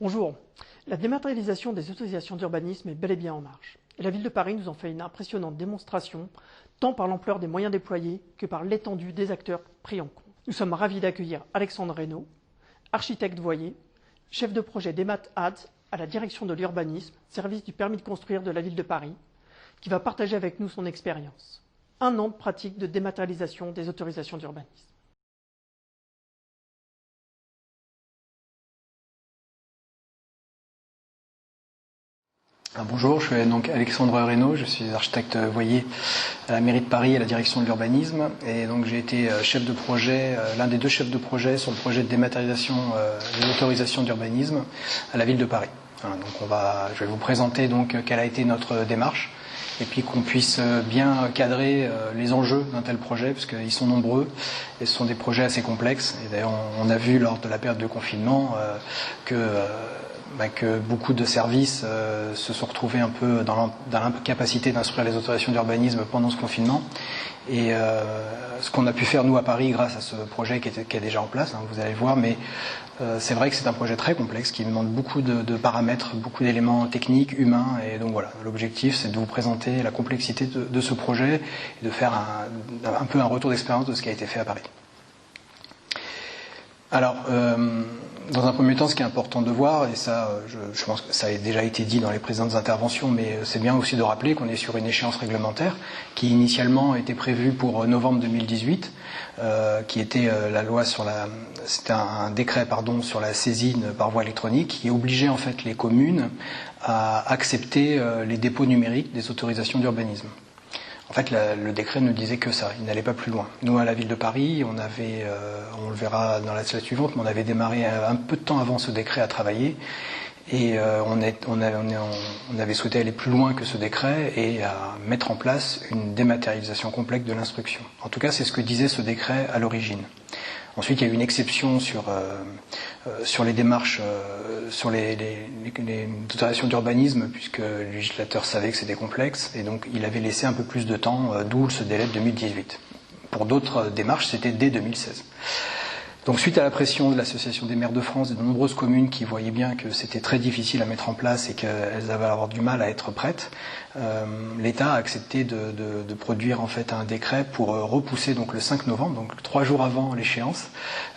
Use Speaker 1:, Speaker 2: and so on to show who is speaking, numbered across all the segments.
Speaker 1: Bonjour. La dématérialisation des autorisations d'urbanisme est bel et bien en marche. Et la Ville de Paris nous en fait une impressionnante démonstration, tant par l'ampleur des moyens déployés que par l'étendue des acteurs pris en compte. Nous sommes ravis d'accueillir Alexandre Reynaud, architecte voyer, chef de projet DématAds à la direction de l'urbanisme, service du permis de construire de la Ville de Paris, qui va partager avec nous son expérience. 1 an de pratique de dématérialisation des autorisations d'urbanisme.
Speaker 2: Bonjour, je suis donc Alexandre Reynaud, je suis architecte voyer à la mairie de Paris à la direction de l'urbanisme je j'ai été chef de projet, l'un des 2 chefs de projet sur le projet de dématérialisation des autorisations d'urbanisme à la ville de Paris. Donc je vais vous présenter donc quelle a été notre démarche et puis qu'on puisse bien cadrer les enjeux d'un tel projet parce qu'ils sont nombreux et ce sont des projets assez complexes. Et d'ailleurs on a vu lors de la période de confinement que beaucoup de services se sont retrouvés un peu dans l'incapacité d'instruire les autorisations d'urbanisme pendant ce confinement. Et ce qu'on a pu faire nous à Paris grâce à ce projet qui est déjà en place, vous allez le voir, mais c'est vrai que c'est un projet très complexe qui demande beaucoup de paramètres, beaucoup d'éléments techniques, humains. Et donc voilà, l'objectif c'est de vous présenter la complexité de ce projet et de faire un peu un retour d'expérience de ce qui a été fait à Paris. Alors, dans un premier temps, ce qui est important de voir, et ça, je pense que ça a déjà été dit dans les précédentes interventions, mais c'est bien aussi de rappeler qu'on est sur une échéance réglementaire qui initialement était prévue pour novembre 2018, qui était la loi sur c'était un décret sur la saisine par voie électronique qui obligeait en fait les communes à accepter les dépôts numériques des autorisations d'urbanisme. En fait, le décret ne disait que ça, il n'allait pas plus loin. Nous, à la ville de Paris, on le verra dans la slide suivante, mais on avait démarré un peu de temps avant ce décret à travailler, et on avait souhaité aller plus loin que ce décret et à mettre en place une dématérialisation complète de l'instruction. En tout cas, c'est ce que disait ce décret à l'origine. Ensuite, il y a eu une exception sur les démarches, sur les autorisations d'urbanisme, puisque le législateur savait que c'était complexe, et donc il avait laissé un peu plus de temps, d'où ce délai de 2018. Pour d'autres démarches, c'était dès 2016. Donc suite à la pression de l'Association des maires de France et de nombreuses communes qui voyaient bien que c'était très difficile à mettre en place et qu'elles avaient avoir du mal à être prêtes, l'État a accepté de produire en fait un décret pour repousser donc le 5 novembre, donc 3 jours avant l'échéance.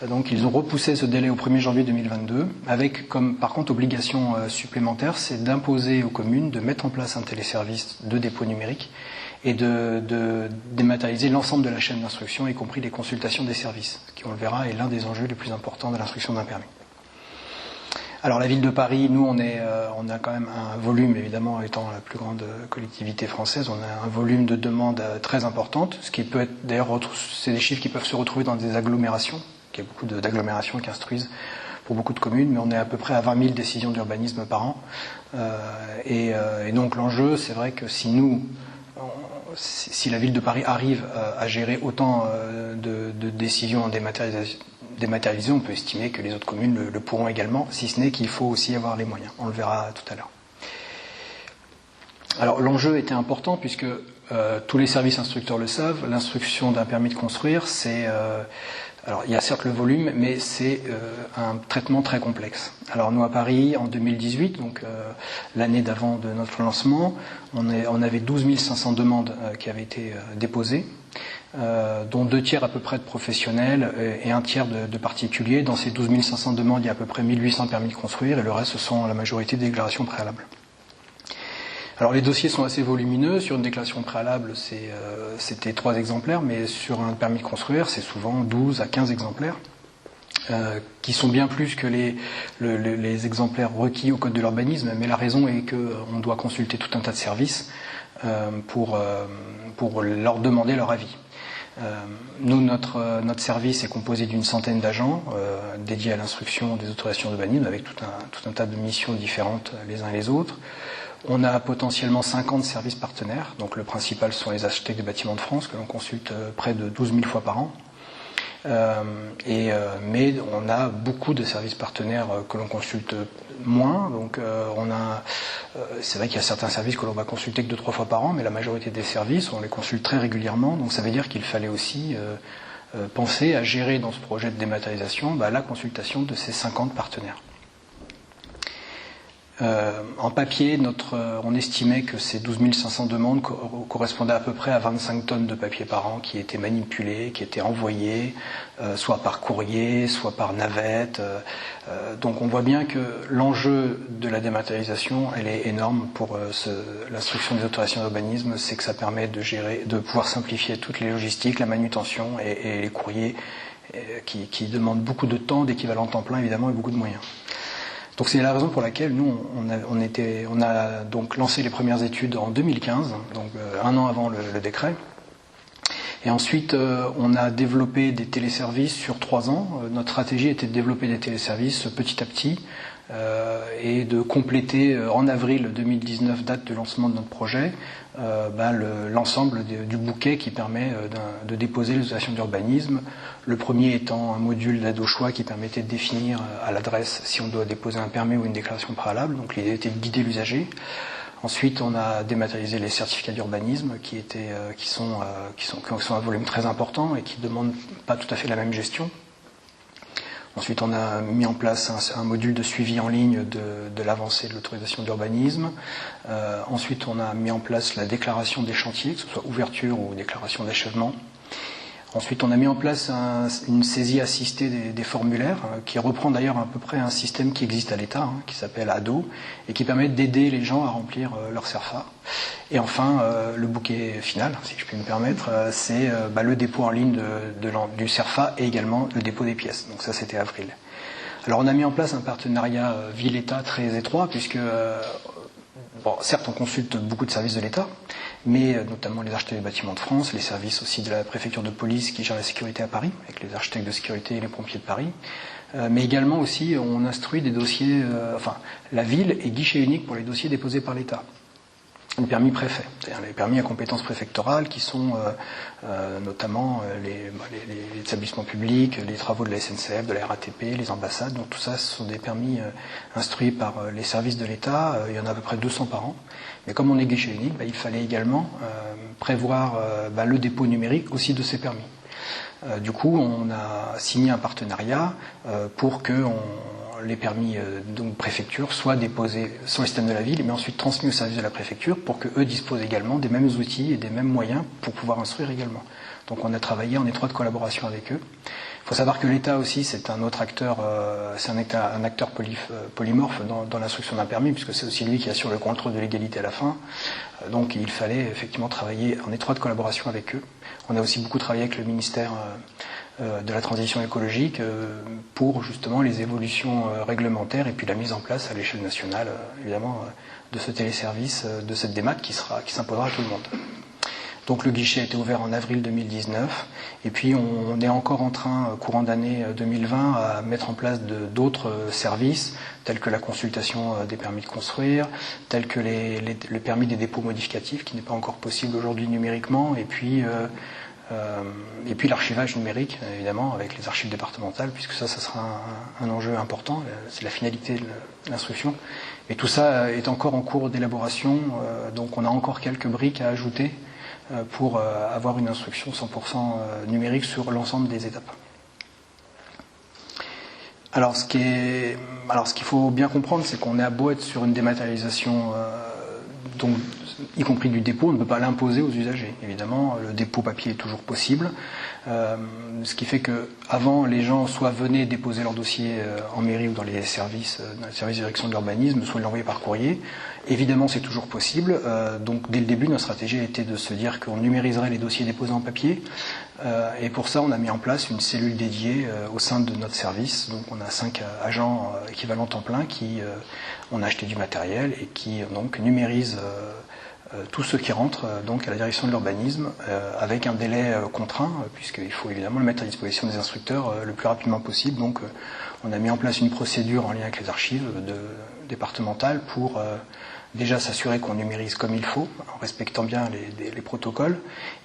Speaker 2: Donc ils ont repoussé ce délai au 1er janvier 2022 avec comme par contre obligation supplémentaire, c'est d'imposer aux communes de mettre en place un téléservice de dépôt numérique et de dématérialiser l'ensemble de la chaîne d'instruction, y compris les consultations des services, ce qui, on le verra, est l'un des enjeux les plus importants de l'instruction d'un permis. Alors la ville de Paris, nous, on a quand même un volume, évidemment, étant la plus grande collectivité française, on a un volume de demandes très importante, ce qui peut être, d'ailleurs, c'est des chiffres qui peuvent se retrouver dans des agglomérations, il y a beaucoup d'agglomérations qui instruisent pour beaucoup de communes, mais on est à peu près à 20 000 décisions d'urbanisme par an. Et donc l'enjeu, c'est vrai que si la ville de Paris arrive à gérer autant de décisions dématérialisées, on peut estimer que les autres communes le pourront également, si ce n'est qu'il faut aussi avoir les moyens. On le verra tout à l'heure. Alors l'enjeu était important puisque tous les services instructeurs le savent, l'instruction d'un permis de construire, c'est... alors il y a certes le volume, mais c'est un traitement très complexe. Alors nous à Paris, en 2018, donc l'année d'avant de notre lancement, on avait 12 500 demandes qui avaient été déposées, dont 2 tiers à peu près de professionnels et 1 tiers de particuliers. Dans ces 12 500 demandes, il y a à peu près 1800 permis de construire et le reste, ce sont la majorité des déclarations préalables. Alors les dossiers sont assez volumineux. Sur une déclaration préalable, c'était 3 exemplaires, mais sur un permis de construire, c'est souvent 12 à 15 exemplaires, qui sont bien plus que les exemplaires requis au Code de l'urbanisme, mais la raison est qu'on doit consulter tout un tas de services pour leur demander leur avis. Nous, notre service est composé d'une centaine d'agents dédiés à l'instruction des autorisations d'urbanisme, avec tout un tas de missions différentes les uns et les autres. On a potentiellement 50 services partenaires, donc le principal sont les architectes des bâtiments de France, que l'on consulte près de 12 000 fois par an. Mais on a beaucoup de services partenaires que l'on consulte moins, donc c'est vrai qu'il y a certains services que l'on va consulter que 2-3 fois par an, mais la majorité des services, on les consulte très régulièrement, donc ça veut dire qu'il fallait aussi penser à gérer dans ce projet de dématérialisation la consultation de ces 50 partenaires. En papier, on estimait que ces 12 500 demandes correspondaient à peu près à 25 tonnes de papier par an qui étaient manipulées, qui étaient envoyées, soit par courrier, soit par navette. Donc on voit bien que l'enjeu de la dématérialisation, elle est énorme pour l'instruction des autorisations d'urbanisme, c'est que ça permet de pouvoir simplifier toutes les logistiques, la manutention et les courriers qui demandent beaucoup de temps, d'équivalent temps plein évidemment et beaucoup de moyens. Donc c'est la raison pour laquelle nous, on a donc lancé les premières études en 2015, donc un an avant le décret. Et ensuite, on a développé des téléservices sur 3 ans. Notre stratégie était de développer des téléservices petit à petit et de compléter en avril 2019, date de lancement de notre projet, l'ensemble du bouquet qui permet de déposer les autorisations d'urbanisme. Le premier étant un module d'aide au choix qui permettait de définir à l'adresse si on doit déposer un permis ou une déclaration préalable. Donc l'idée était de guider l'usager. Ensuite, on a dématérialisé les certificats d'urbanisme qui sont un volume très important et qui ne demandent pas tout à fait la même gestion. Ensuite, on a mis en place un module de suivi en ligne de l'avancée de l'autorisation d'urbanisme. Ensuite, on a mis en place la déclaration des chantiers, que ce soit ouverture ou déclaration d'achèvement. Ensuite, on a mis en place une saisie assistée des formulaires, qui reprend d'ailleurs à peu près un système qui existe à l'État, qui s'appelle ADO, et qui permet d'aider les gens à remplir leur CERFA. Et enfin, le bouquet final, si je puis me permettre, c'est le dépôt en ligne du CERFA et également le dépôt des pièces. Donc ça, c'était avril. Alors, on a mis en place un partenariat ville-État très étroit, puisque, certes, on consulte beaucoup de services de l'État, mais notamment les architectes des bâtiments de France, les services aussi de la préfecture de police qui gère la sécurité à Paris, avec les architectes de sécurité et les pompiers de Paris. Mais également aussi, on instruit des dossiers, la ville est guichet unique pour les dossiers déposés par l'État. Les permis préfets, c'est-à-dire les permis à compétence préfectorale qui sont notamment les établissements publics, les travaux de la SNCF, de la RATP, les ambassades. Donc tout ça, ce sont des permis instruits par les services de l'État. Il y en a à peu près 200 par an. Mais comme on est guichet unique, il fallait également prévoir le dépôt numérique aussi de ces permis. Du coup, on a signé un partenariat pour que les permis donc préfecture soient déposés sur le système de la ville, mais ensuite transmis au service de la préfecture pour qu'eux disposent également des mêmes outils et des mêmes moyens pour pouvoir instruire également. Donc on a travaillé en étroite collaboration avec eux. Il faut savoir que l'État aussi, c'est un autre acteur, c'est un acteur polymorphe dans l'instruction d'un permis, puisque c'est aussi lui qui assure le contrôle de l'égalité à la fin. Donc il fallait effectivement travailler en étroite collaboration avec eux. On a aussi beaucoup travaillé avec le ministère de la transition écologique pour justement les évolutions réglementaires et puis la mise en place à l'échelle nationale, évidemment, de ce téléservice, de cette démat qui s'imposera à tout le monde. Donc le guichet a été ouvert en avril 2019 et puis on est encore en train, courant d'année 2020, à mettre en place d'autres services tels que la consultation des permis de construire, tels que le permis des dépôts modificatifs qui n'est pas encore possible aujourd'hui numériquement et puis l'archivage numérique, évidemment, avec les archives départementales, puisque ça sera un enjeu important, c'est la finalité de l'instruction. Et tout ça est encore en cours d'élaboration, donc on a encore quelques briques à ajouter pour avoir une instruction 100% numérique sur l'ensemble des étapes. Alors ce qu'il faut bien comprendre, c'est qu'on est à beau être sur une dématérialisation, donc y compris du dépôt, on ne peut pas l'imposer aux usagers. Évidemment, le dépôt papier est toujours possible, ce qui fait que avant les gens soit venaient déposer leur dossier en mairie ou dans les services de direction de l'urbanisme, soit l'envoyer par courrier. Évidemment, c'est toujours possible. Donc, dès le début, notre stratégie a été de se dire qu'on numériserait les dossiers déposés en papier. Et pour ça, on a mis en place une cellule dédiée au sein de notre service. Donc, on a 5 agents équivalents temps plein qui on a acheté du matériel et qui donc numérisent tous ceux qui rentrent donc à la direction de l'urbanisme avec un délai contraint, puisqu'il faut évidemment le mettre à disposition des instructeurs le plus rapidement possible. Donc, on a mis en place une procédure en lien avec les archives départementales pour déjà s'assurer qu'on numérise comme il faut, en respectant bien les protocoles,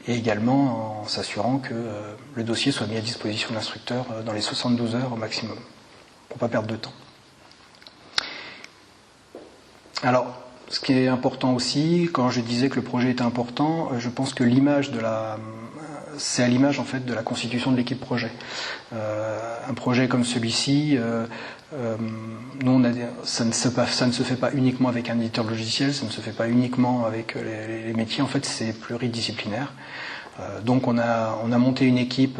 Speaker 2: et également en s'assurant que le dossier soit mis à disposition de l'instructeur dans les 72 heures au maximum, pour ne pas perdre de temps. Alors, ce qui est important aussi, quand je disais que le projet était important, je pense que l'image de c'est à l'image en fait de la constitution de l'équipe projet. Un projet comme celui-ci, nous ça ne se fait pas uniquement avec un éditeur de logiciel, ça ne se fait pas uniquement avec les métiers. En fait, c'est pluridisciplinaire. Donc on a monté une équipe.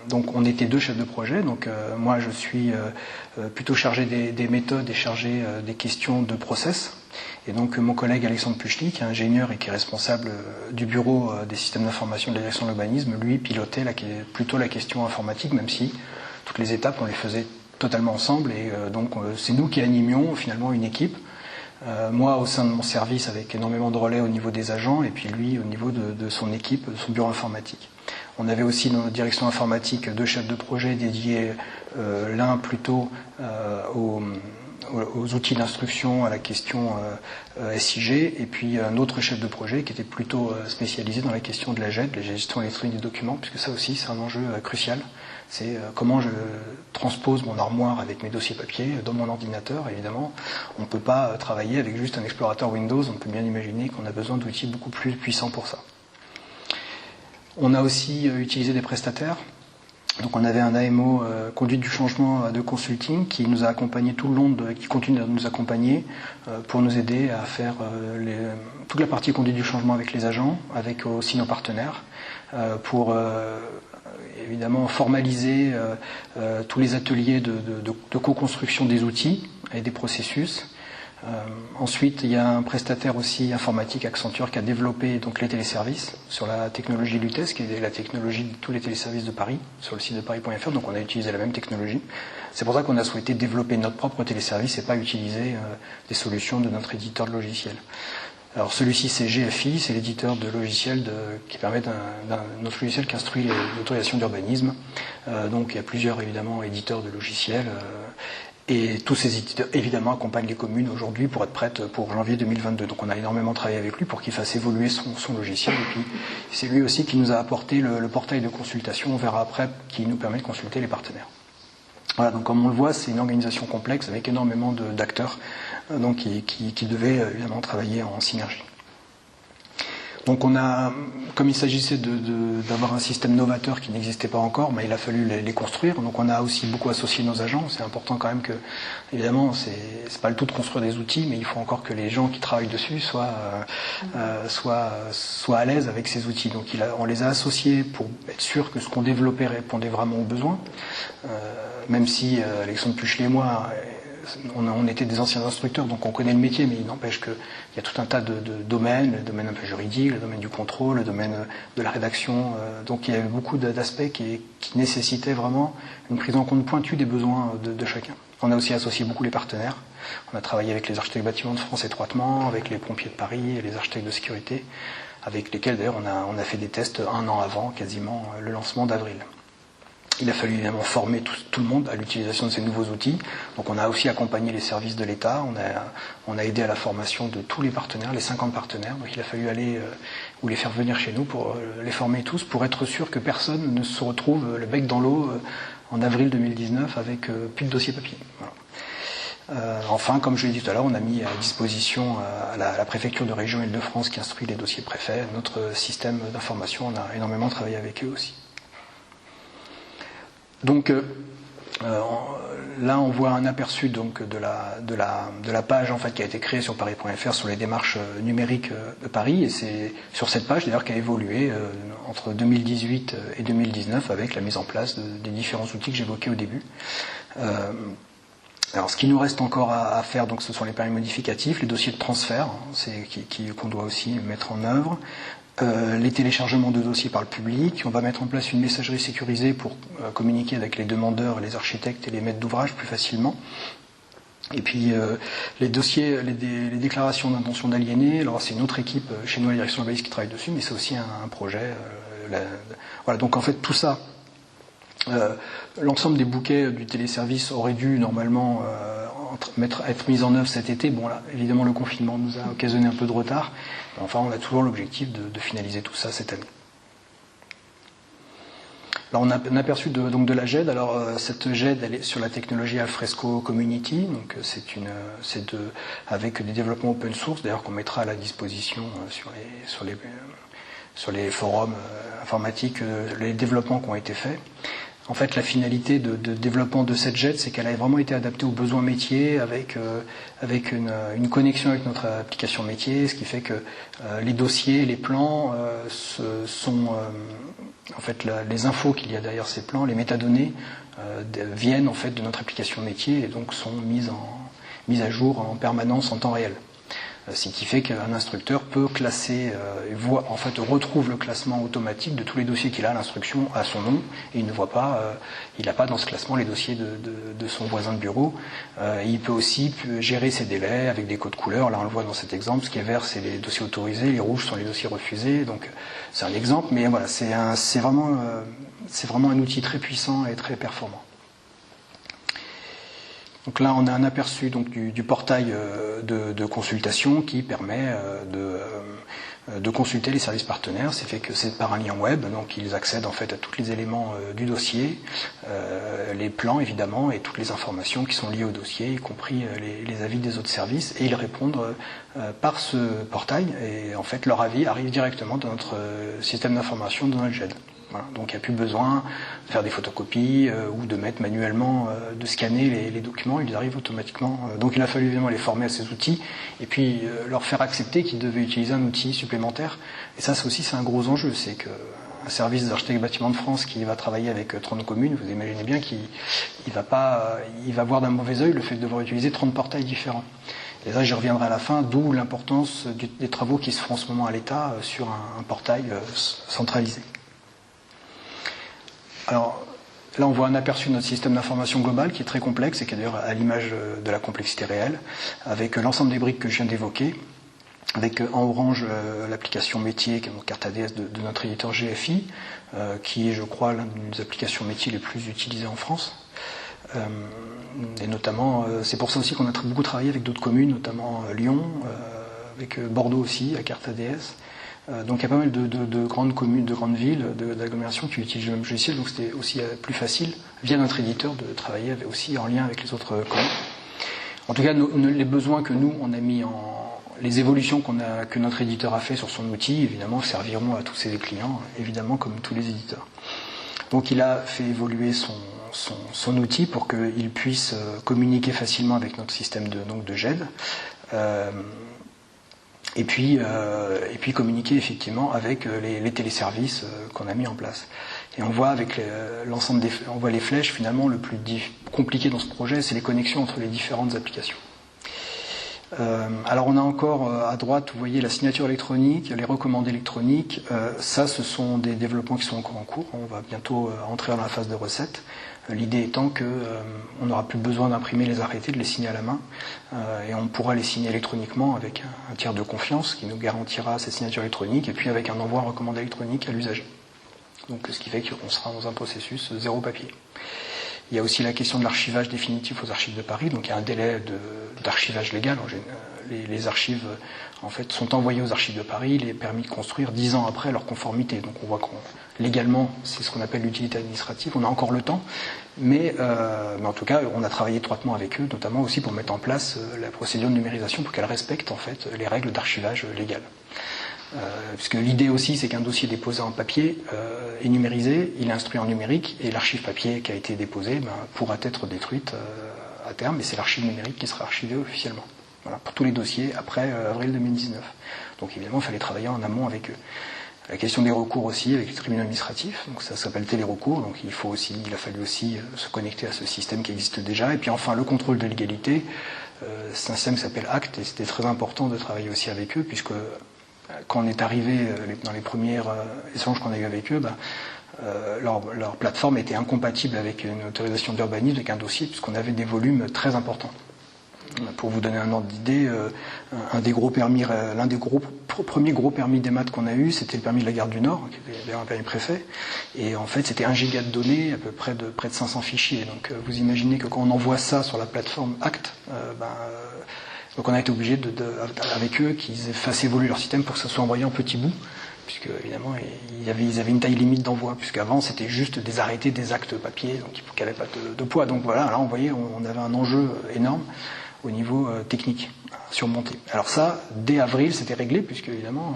Speaker 2: Donc on était 2 chefs de projet. Donc moi je suis plutôt chargé des méthodes et chargé des questions de process. Et donc mon collègue Alexandre Puchny, qui est ingénieur et qui est responsable du bureau des systèmes d'information de la direction de l'urbanisme, lui pilotait plutôt la question informatique, même si toutes les étapes on les faisait totalement ensemble. Et donc c'est nous qui animions finalement une équipe. Moi au sein de mon service avec énormément de relais au niveau des agents et puis lui au niveau de son équipe, de son bureau informatique. On avait aussi dans notre direction informatique 2 chefs de projet dédiés, l'un plutôt aux outils d'instruction, à la question SIG, et puis un autre chef de projet qui était plutôt spécialisé dans la question de la GED, la gestion électronique des documents, puisque ça aussi c'est un enjeu crucial. C'est comment je transpose mon armoire avec mes dossiers papier dans mon ordinateur. Évidemment, on ne peut pas travailler avec juste un explorateur Windows, on peut bien imaginer qu'on a besoin d'outils beaucoup plus puissants pour ça. On a aussi utilisé des prestataires. Donc on avait un AMO conduite du changement de consulting qui nous a accompagnés tout le long, qui continue à nous accompagner pour nous aider à faire toute la partie conduite du changement avec les agents, avec aussi nos partenaires, pour évidemment formaliser tous les ateliers de co-construction des outils et des processus. Ensuite, il y a un prestataire aussi informatique, Accenture, qui a développé donc les téléservices sur la technologie Lutèce, qui est la technologie de tous les téléservices de Paris, sur le site de Paris.fr. Donc on a utilisé la même technologie. C'est pour ça qu'on a souhaité développer notre propre téléservice et pas utiliser des solutions de notre éditeur de logiciel. Alors celui-ci, c'est GFI, c'est l'éditeur de logiciels qui permet notre logiciel qui instruit l'autorisation d'urbanisme. Donc il y a plusieurs évidemment éditeurs de logiciels. Et tous ces éditeurs, évidemment, accompagnent les communes aujourd'hui pour être prêtes pour janvier 2022. Donc on a énormément travaillé avec lui pour qu'il fasse évoluer son logiciel. Et puis c'est lui aussi qui nous a apporté le portail de consultation, on verra après, qui nous permet de consulter les partenaires. Voilà, donc comme on le voit, c'est une organisation complexe avec énormément d'acteurs donc qui devaient évidemment travailler en synergie. Donc on a, comme il s'agissait d'avoir un système novateur qui n'existait pas encore, mais il a fallu les construire. Donc on a aussi beaucoup associé nos agents. C'est important quand même que, évidemment, c'est pas le tout de construire des outils, mais il faut encore que les gens qui travaillent dessus soient à l'aise avec ces outils. Donc on les a associés pour être sûr que ce qu'on développait répondait vraiment aux besoins. Même si Alexandre Puchely et moi, on était des anciens instructeurs, donc on connaît le métier, mais il n'empêche qu'il y a tout un tas de domaines, le domaine un peu juridique, le domaine du contrôle, le domaine de la rédaction. Donc il y avait beaucoup d'aspects qui nécessitaient vraiment une prise en compte pointue des besoins de chacun. On a aussi associé beaucoup les partenaires. On a travaillé avec les architectes bâtiments de France étroitement, avec les pompiers de Paris et les architectes de sécurité, avec lesquels d'ailleurs on a fait des tests 1 an avant, quasiment le lancement d'avril. Il a fallu évidemment former tout le monde à l'utilisation de ces nouveaux outils. Donc on a aussi accompagné les services de l'État, on a aidé à la formation de tous les partenaires, les 50 partenaires. Donc il a fallu aller ou les faire venir chez nous pour les former tous, pour être sûr que personne ne se retrouve le bec dans l'eau en avril 2019 avec plus de dossier papier. Voilà. Enfin, comme je l'ai dit tout à l'heure, on a mis à disposition à la préfecture de région Île-de-France qui instruit les dossiers préfets, notre système d'information. On a énormément travaillé avec eux aussi. Donc là, on voit un aperçu donc de la page en fait qui a été créée sur Paris.fr sur les démarches numériques de Paris, et c'est sur cette page d'ailleurs qu'a évolué entre 2018 et 2019 avec la mise en place des différents outils que j'évoquais au début. Alors, ce qui nous reste encore à faire, donc, ce sont les permis modificatifs, les dossiers de transfert, qu'on doit aussi mettre en œuvre. Les téléchargements de dossiers par le public. On va mettre en place une messagerie sécurisée pour communiquer avec les demandeurs, les architectes et les maîtres d'ouvrage plus facilement. Et puis les dossiers, les déclarations d'intention d'aliéner. Alors c'est une autre équipe chez nous à la direction de l'urbanisme qui travaille dessus, mais c'est aussi un projet. Voilà, donc en fait tout ça, l'ensemble des bouquets du téléservice aurait dû normalement être mis en œuvre cet été. Bon là, évidemment le confinement nous a occasionné un peu de retard. Enfin, on a toujours l'objectif de finaliser tout ça cette année. Alors, on a un aperçu donc de la GED. Alors, cette GED, elle est sur la technologie Alfresco Community. Donc, avec des développements open source, d'ailleurs, qu'on mettra à la disposition sur sur les forums informatiques les développements qui ont été faits. En fait, la finalité de développement de cette JED, c'est qu'elle a vraiment été adaptée aux besoins métiers avec une connexion avec notre application métier, ce qui fait que les dossiers, les plans sont en fait les infos qu'il y a derrière ces plans, les métadonnées viennent en fait de notre application métier et donc sont mises à jour en permanence en temps réel. Ce qui fait qu'un instructeur peut classer, retrouve le classement automatique de tous les dossiers qu'il a à l'instruction à son nom, et il ne voit pas, il n'a pas dans ce classement les dossiers de son voisin de bureau. Il peut aussi gérer ses délais avec des codes couleurs. Là, on le voit dans cet exemple. Ce qui est vert, c'est les dossiers autorisés, les rouges sont les dossiers refusés. Donc, c'est un exemple, mais voilà, c'est vraiment un outil très puissant et très performant. Donc là, on a un aperçu donc, du portail de consultation qui permet de consulter les services partenaires. C'est fait que c'est par un lien web, donc ils accèdent en fait à tous les éléments du dossier, les plans évidemment et toutes les informations qui sont liées au dossier, y compris les avis des autres services, et ils répondent par ce portail. Et en fait, leur avis arrive directement dans notre système d'information, dans notre JED. Voilà, donc il n'y a plus besoin de faire des photocopies ou de mettre manuellement, de scanner les documents, ils arrivent automatiquement. Donc il a fallu évidemment les former à ces outils et puis leur faire accepter qu'ils devaient utiliser un outil supplémentaire. Et ça c'est un gros enjeu, c'est qu'un service d'architecte bâtiment de France qui va travailler avec 30 communes, vous imaginez bien qu'il va voir d'un mauvais œil le fait de devoir utiliser 30 portails différents. Et là, j'y reviendrai à la fin, d'où l'importance des travaux qui se font en ce moment à l'État sur un portail centralisé. Alors, là, on voit un aperçu de notre système d'information global qui est très complexe et qui est d'ailleurs à l'image de la complexité réelle, avec l'ensemble des briques que je viens d'évoquer, avec en orange l'application métier, qui est notre carte ADS de notre éditeur GFI, qui est, je crois, l'une des applications métiers les plus utilisées en France. Et notamment, c'est pour ça aussi qu'on a beaucoup travaillé avec d'autres communes, notamment Lyon, avec Bordeaux aussi, à carte ADS. Donc il y a pas mal de grandes communes, de grandes villes, d'agglomérations qui utilisent le même logiciel, donc c'était aussi plus facile, via notre éditeur, de travailler aussi en lien avec les autres communes. En tout cas, les besoins que nous, on a mis les évolutions que notre éditeur a fait sur son outil, évidemment, serviront à tous ses clients, évidemment, comme tous les éditeurs. Donc il a fait évoluer son outil pour qu'il puisse communiquer facilement avec notre système de JED. Et puis communiquer effectivement avec les téléservices qu'on a mis en place. Et on voit avec on voit les flèches, finalement le plus compliqué dans ce projet, c'est les connexions entre les différentes applications. Alors on a encore à droite, vous voyez la signature électronique, les recommandés électroniques. Ça, ce sont des développements qui sont encore en cours. On va bientôt entrer dans la phase de recette. L'idée étant qu'on n'aura plus besoin d'imprimer les arrêtés, de les signer à la main, et on pourra les signer électroniquement avec un tiers de confiance qui nous garantira cette signature électronique, et puis avec un envoi recommandé électronique à l'usager. Donc ce qui fait qu'on sera dans un processus zéro papier. Il y a aussi la question de l'archivage définitif aux archives de Paris, donc il y a un délai d'archivage légal. Les archives en fait sont envoyées aux archives de Paris, les permis de construire 10 ans après leur conformité. Donc on voit légalement, c'est ce qu'on appelle l'utilité administrative, on a encore le temps, mais en tout cas on a travaillé étroitement avec eux, notamment aussi pour mettre en place la procédure de numérisation pour qu'elle respecte en fait les règles d'archivage légal. Puisque l'idée aussi, c'est qu'un dossier déposé en papier est numérisé, il est instruit en numérique, et l'archive papier qui a été déposée pourra être détruite à terme, et c'est l'archive numérique qui sera archivée officiellement. Voilà, pour tous les dossiers après avril 2019. Donc évidemment, il fallait travailler en amont avec eux. La question des recours aussi, avec les tribunaux administratifs, donc ça s'appelle télérecours, donc il a fallu aussi se connecter à ce système qui existe déjà. Et puis enfin, le contrôle de légalité, c'est un système qui s'appelle ACT, et c'était très important de travailler aussi avec eux, puisque quand on est arrivé dans les premiers échanges qu'on a eu avec eux, leur plateforme était incompatible avec une autorisation d'urbanisme, avec un dossier, puisqu'on avait des volumes très importants. Pour vous donner un ordre d'idée, l'un des premiers gros permis d'EMAT qu'on a eu, c'était le permis de la Gare du Nord, qui était d'ailleurs un permis préfet, et en fait c'était 1 giga de données, à peu près de 500 fichiers. Donc vous imaginez que quand on envoie ça sur la plateforme ACT, donc on a été obligé, avec eux, qu'ils fassent évoluer leur système pour que ça soit envoyé en petits bouts, puisque évidemment ils avaient une taille limite d'envoi, puisqu'avant c'était juste des arrêtés, des actes papier, donc qui n'avaient pas de poids. Donc voilà, là on voyait, on avait un enjeu énorme au niveau technique surmonté. Alors ça, dès avril, c'était réglé, puisque évidemment,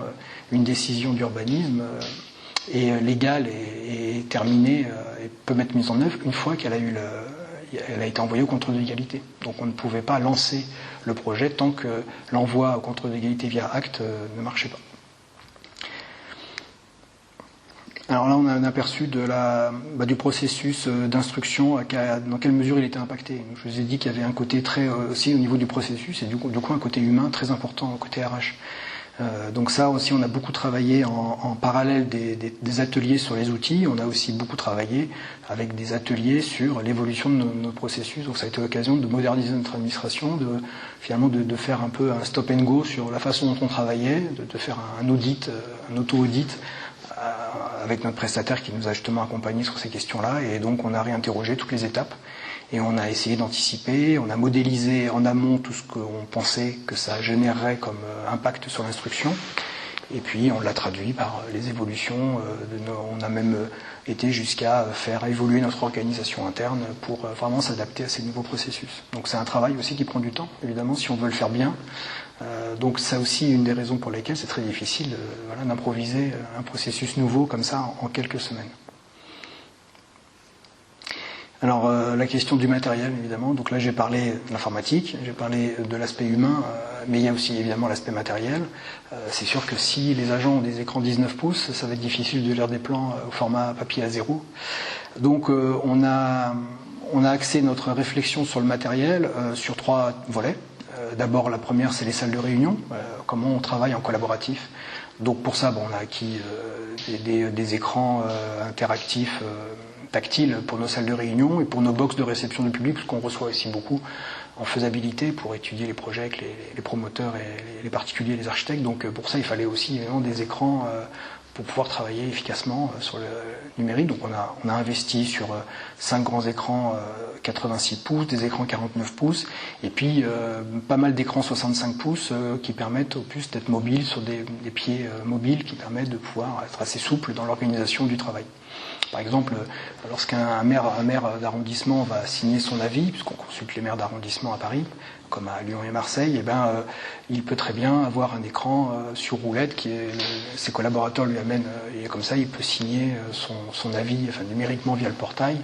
Speaker 2: une décision d'urbanisme est légale et terminée et peut être mise en œuvre une fois qu'elle a été envoyée au contrôle de légalité. Donc on ne pouvait pas lancer le projet tant que l'envoi au contrôle de légalité via acte ne marchait pas. Alors là, on a un aperçu du processus d'instruction, dans quelle mesure il était impacté. Je vous ai dit qu'il y avait un côté très aussi au niveau du processus et du coup un côté humain très important, un côté RH. Donc ça aussi, on a beaucoup travaillé en parallèle des ateliers sur les outils. On a aussi beaucoup travaillé avec des ateliers sur l'évolution de nos processus. Donc ça a été l'occasion de moderniser notre administration, finalement de faire un peu un stop and go sur la façon dont on travaillait, de faire un audit, un auto-audit avec notre prestataire qui nous a justement accompagnés sur ces questions-là. Et donc on a réinterrogé toutes les étapes et on a essayé d'anticiper, on a modélisé en amont tout ce qu'on pensait que ça générerait comme impact sur l'instruction. Et puis on l'a traduit par les évolutions. On a même été jusqu'à faire évoluer notre organisation interne pour vraiment s'adapter à ces nouveaux processus. Donc c'est un travail aussi qui prend du temps, évidemment, si on veut le faire bien. Donc c'est aussi une des raisons pour lesquelles c'est très difficile d'improviser un processus nouveau comme ça en quelques semaines. Alors la question du matériel, évidemment. Donc là j'ai parlé de l'informatique, j'ai parlé de l'aspect humain, mais il y a aussi évidemment l'aspect matériel. C'est sûr que si les agents ont des écrans 19 pouces, ça va être difficile de lire des plans au format papier A0. Donc on a axé notre réflexion sur le matériel sur 3 volets. D'abord, la première, c'est les salles de réunion, comment on travaille en collaboratif. Donc pour ça, on a acquis des écrans interactifs, tactiles pour nos salles de réunion et pour nos box de réception du public, parce qu'on reçoit aussi beaucoup en faisabilité pour étudier les projets avec les promoteurs et les particuliers et les architectes. Donc pour ça, il fallait aussi évidemment des écrans pour pouvoir travailler efficacement sur le numérique. Donc on a investi sur 5 grands écrans 86 pouces, des écrans 49 pouces, et puis pas mal d'écrans 65 pouces qui permettent au plus d'être mobiles sur des pieds mobiles qui permettent de pouvoir être assez souple dans l'organisation du travail. Par exemple, lorsqu'un maire d'arrondissement va signer son avis, puisqu'on consulte les maires d'arrondissement à Paris, comme à Lyon et Marseille, il peut très bien avoir un écran sur roulette ses collaborateurs lui amènent, et comme ça il peut signer son avis numériquement via le portail,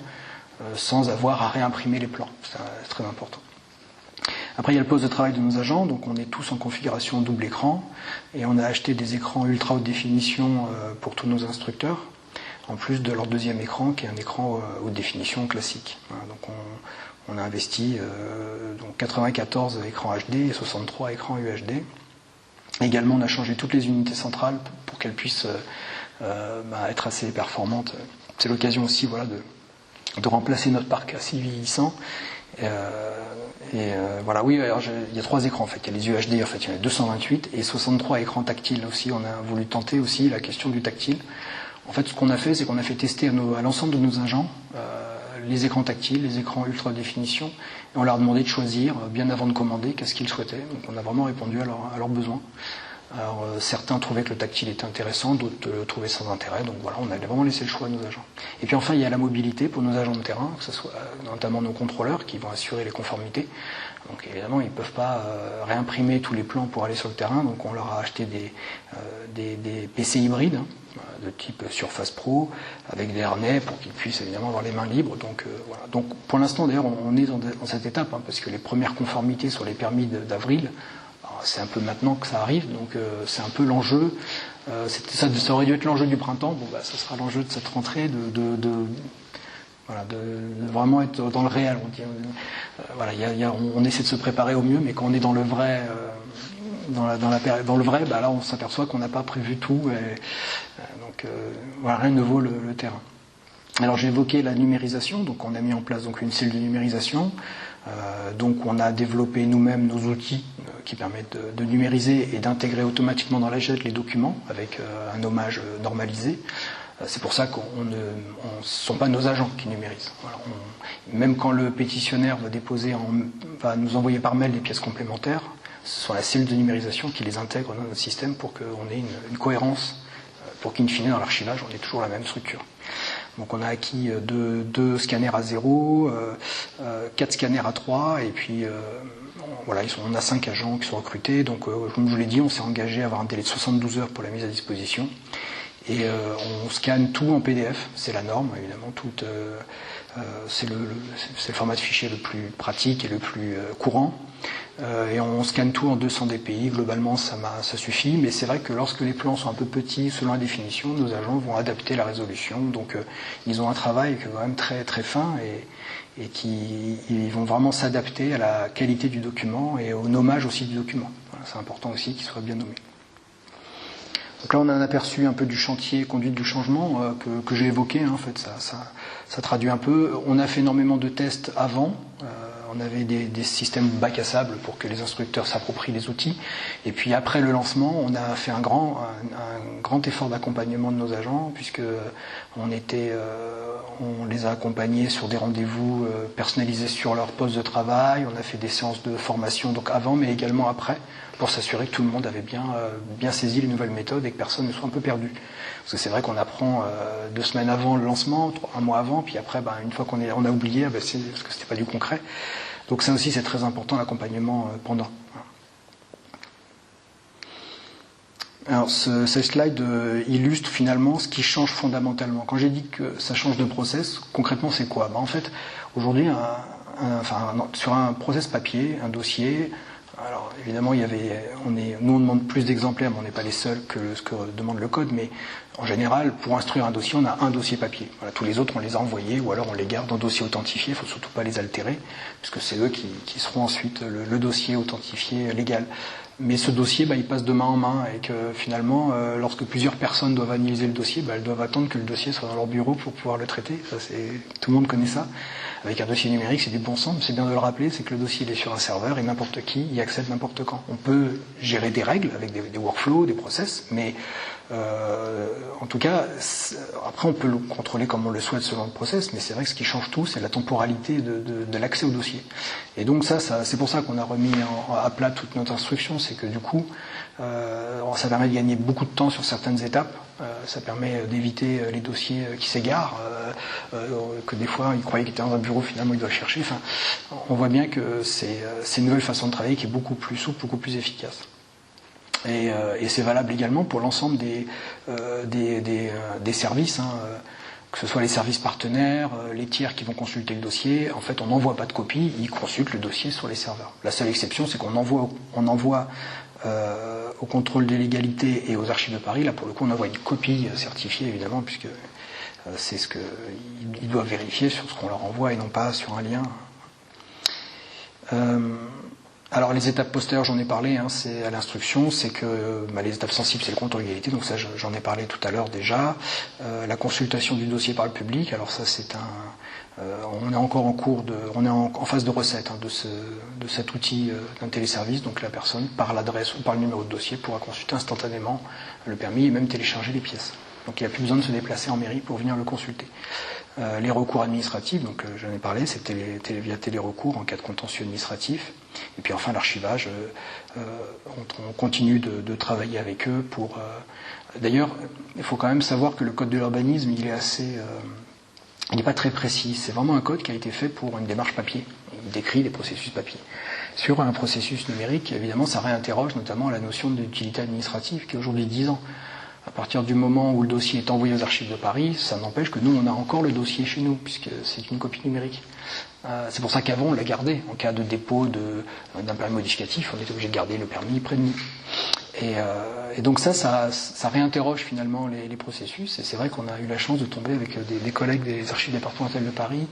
Speaker 2: sans avoir à réimprimer les plans. C'est très important. Après, il y a le poste de travail de nos agents, donc on est tous en configuration double écran, et on a acheté des écrans ultra haute définition pour tous nos instructeurs, en plus de leur deuxième écran qui est un écran haute définition classique. Voilà, donc on a investi 94 écrans HD et 63 écrans UHD. Également, on a changé toutes les unités centrales pour qu'elles puissent être assez performantes. C'est l'occasion aussi de remplacer notre parc assez vieillissant. Oui, alors il y a 3 écrans en fait. Il y a les UHD, en fait, il y en a 228 et 63 écrans tactiles aussi. On a voulu tenter aussi la question du tactile. En fait, ce qu'on a fait, c'est qu'on a fait tester à l'ensemble de nos agents les écrans tactiles, les écrans ultra définition, et on leur a demandé de choisir bien avant de commander qu'est-ce qu'ils souhaitaient. Donc on a vraiment répondu à leurs besoins. Alors certains trouvaient que le tactile était intéressant, d'autres le trouvaient sans intérêt, donc voilà, on a vraiment laissé le choix à nos agents. Et puis enfin, il y a la mobilité pour nos agents de terrain, que ce soit notamment nos contrôleurs qui vont assurer les conformités. Donc évidemment, ils ne peuvent pas réimprimer tous les plans pour aller sur le terrain, donc on leur a acheté des PC hybrides, de type Surface Pro, avec des harnais pour qu'ils puissent évidemment avoir les mains libres. Donc voilà. Donc pour l'instant, d'ailleurs, on est dans cette étape, parce que les premières conformités sur les permis d'avril, c'est un peu maintenant que ça arrive, donc c'est un peu l'enjeu. Ça aurait dû être l'enjeu du printemps. Ça sera l'enjeu de cette rentrée de vraiment être dans le réel. On essaie de se préparer au mieux, mais quand on est dans le vrai, là on s'aperçoit qu'on n'a pas prévu tout. Rien ne vaut le terrain. Alors j'ai évoqué la numérisation, donc on a mis en place une cellule de numérisation. Donc on a développé nous-mêmes nos outils qui permettent de numériser et d'intégrer automatiquement dans la JET les documents avec un nommage normalisé. C'est pour ça ce ne sont pas nos agents qui numérisent. Voilà, même quand le pétitionnaire va nous envoyer par mail des pièces complémentaires, ce sont la cellule de numérisation qui les intègre dans notre système pour qu'on ait une cohérence, pour qu'in fine dans l'archivage on ait toujours la même structure. Donc on a acquis 2 scanners à 0, 4 scanners à 3, et puis on a 5 agents qui sont recrutés, donc comme je vous l'ai dit, on s'est engagé à avoir un délai de 72 heures pour la mise à disposition. Et on scanne tout en PDF, c'est la norme évidemment, c'est le format de fichier le plus pratique et le plus courant. Et on scanne tout en 200 dpi, globalement ça suffit, mais c'est vrai que lorsque les plans sont un peu petits, selon la définition, nos agents vont adapter la résolution, donc ils ont un travail quand même très, très fin et ils vont vraiment s'adapter à la qualité du document et au nommage aussi du document. Voilà, c'est important aussi qu'il soit bien nommé. Donc là, on a un aperçu un peu du chantier conduite du changement que j'ai évoqué. En fait, ça traduit un peu. On a fait énormément de tests avant. On avait des systèmes bac à sable pour que les instructeurs s'approprient les outils. Et puis après le lancement, on a fait un grand effort d'accompagnement de nos agents, puisque on les a accompagnés sur des rendez-vous personnalisés sur leur poste de travail. On a fait des séances de formation, donc avant, mais également après, pour s'assurer que tout le monde avait bien saisi les nouvelles méthodes et que personne ne soit un peu perdu. Parce que c'est vrai qu'on apprend 2 semaines avant le lancement, 1 mois avant, puis après, une fois qu'on a oublié, parce que c'était pas du concret. Donc ça aussi, c'est très important, l'accompagnement pendant. Alors, ce slide illustre finalement ce qui change fondamentalement. Quand j'ai dit que ça change de process, concrètement, c'est quoi ? En fait, aujourd'hui, sur un process papier, un dossier, alors évidemment, nous on demande plus d'exemplaires, mais on n'est pas les seuls que ce que demande le code, mais en général, pour instruire un dossier, on a un dossier papier. Voilà, tous les autres, on les a envoyés, ou alors on les garde en dossier authentifié, il ne faut surtout pas les altérer, puisque c'est eux qui seront ensuite le dossier authentifié légal. Mais ce dossier, il passe de main en main, et que finalement, lorsque plusieurs personnes doivent analyser le dossier, elles doivent attendre que le dossier soit dans leur bureau pour pouvoir le traiter. Ça, tout le monde connaît ça. Avec un dossier numérique, c'est du bon sens, mais c'est bien de le rappeler, c'est que le dossier il est sur un serveur et n'importe qui y accède n'importe quand. On peut gérer des règles avec des workflows, des process, mais en tout cas, après on peut le contrôler comme on le souhaite selon le process, mais c'est vrai que ce qui change tout, c'est la temporalité de l'accès au dossier. Et donc c'est pour ça qu'on a remis à plat toute notre instruction, c'est que du coup, ça permet de gagner beaucoup de temps sur certaines étapes, ça permet d'éviter les dossiers qui s'égarent, que des fois ils croyaient qu'ils étaient dans un bureau, finalement ils doivent chercher. Enfin, on voit bien que c'est une nouvelle façon de travailler qui est beaucoup plus souple, beaucoup plus efficace. Et c'est valable également pour l'ensemble des services, que ce soit les services partenaires, les tiers qui vont consulter le dossier. En fait, on n'envoie pas de copie, ils consultent le dossier sur les serveurs. La seule exception, c'est qu'on envoie au contrôle de légalité et aux archives de Paris. Là, pour le coup, on envoie une copie certifiée, évidemment, puisque c'est ce qu'ils doivent vérifier sur ce qu'on leur envoie et non pas sur un lien. Alors les étapes postérieures, j'en ai parlé, c'est à l'instruction, c'est que les étapes sensibles, c'est le contrôle de légalité, donc ça j'en ai parlé tout à l'heure déjà. La consultation du dossier par le public, alors ça c'est on est encore on est en phase de recette de cet outil d'un téléservice, donc la personne par l'adresse ou par le numéro de dossier pourra consulter instantanément le permis et même télécharger les pièces. Donc il n'y a plus besoin de se déplacer en mairie pour venir le consulter. Les recours administratifs, donc j'en ai parlé, c'est via télérecours en cas de contentieux administratif. Et puis enfin l'archivage, on continue de travailler avec eux pour. D'ailleurs, il faut quand même savoir que le code de l'urbanisme, il n'est pas très précis. C'est vraiment un code qui a été fait pour une démarche papier. Il décrit les processus papier. Sur un processus numérique, évidemment, ça réinterroge notamment la notion d'utilité administrative qui est aujourd'hui 10 ans. À partir du moment où le dossier est envoyé aux archives de Paris, ça n'empêche que nous, on a encore le dossier chez nous, puisque c'est une copie numérique. C'est pour ça qu'avant, on l'a gardé. En cas de dépôt d'un permis modificatif, on était obligé de garder le permis près de nous. Et donc ça réinterroge finalement les processus. Et c'est vrai qu'on a eu la chance de tomber avec des collègues des archives départementales de Paris,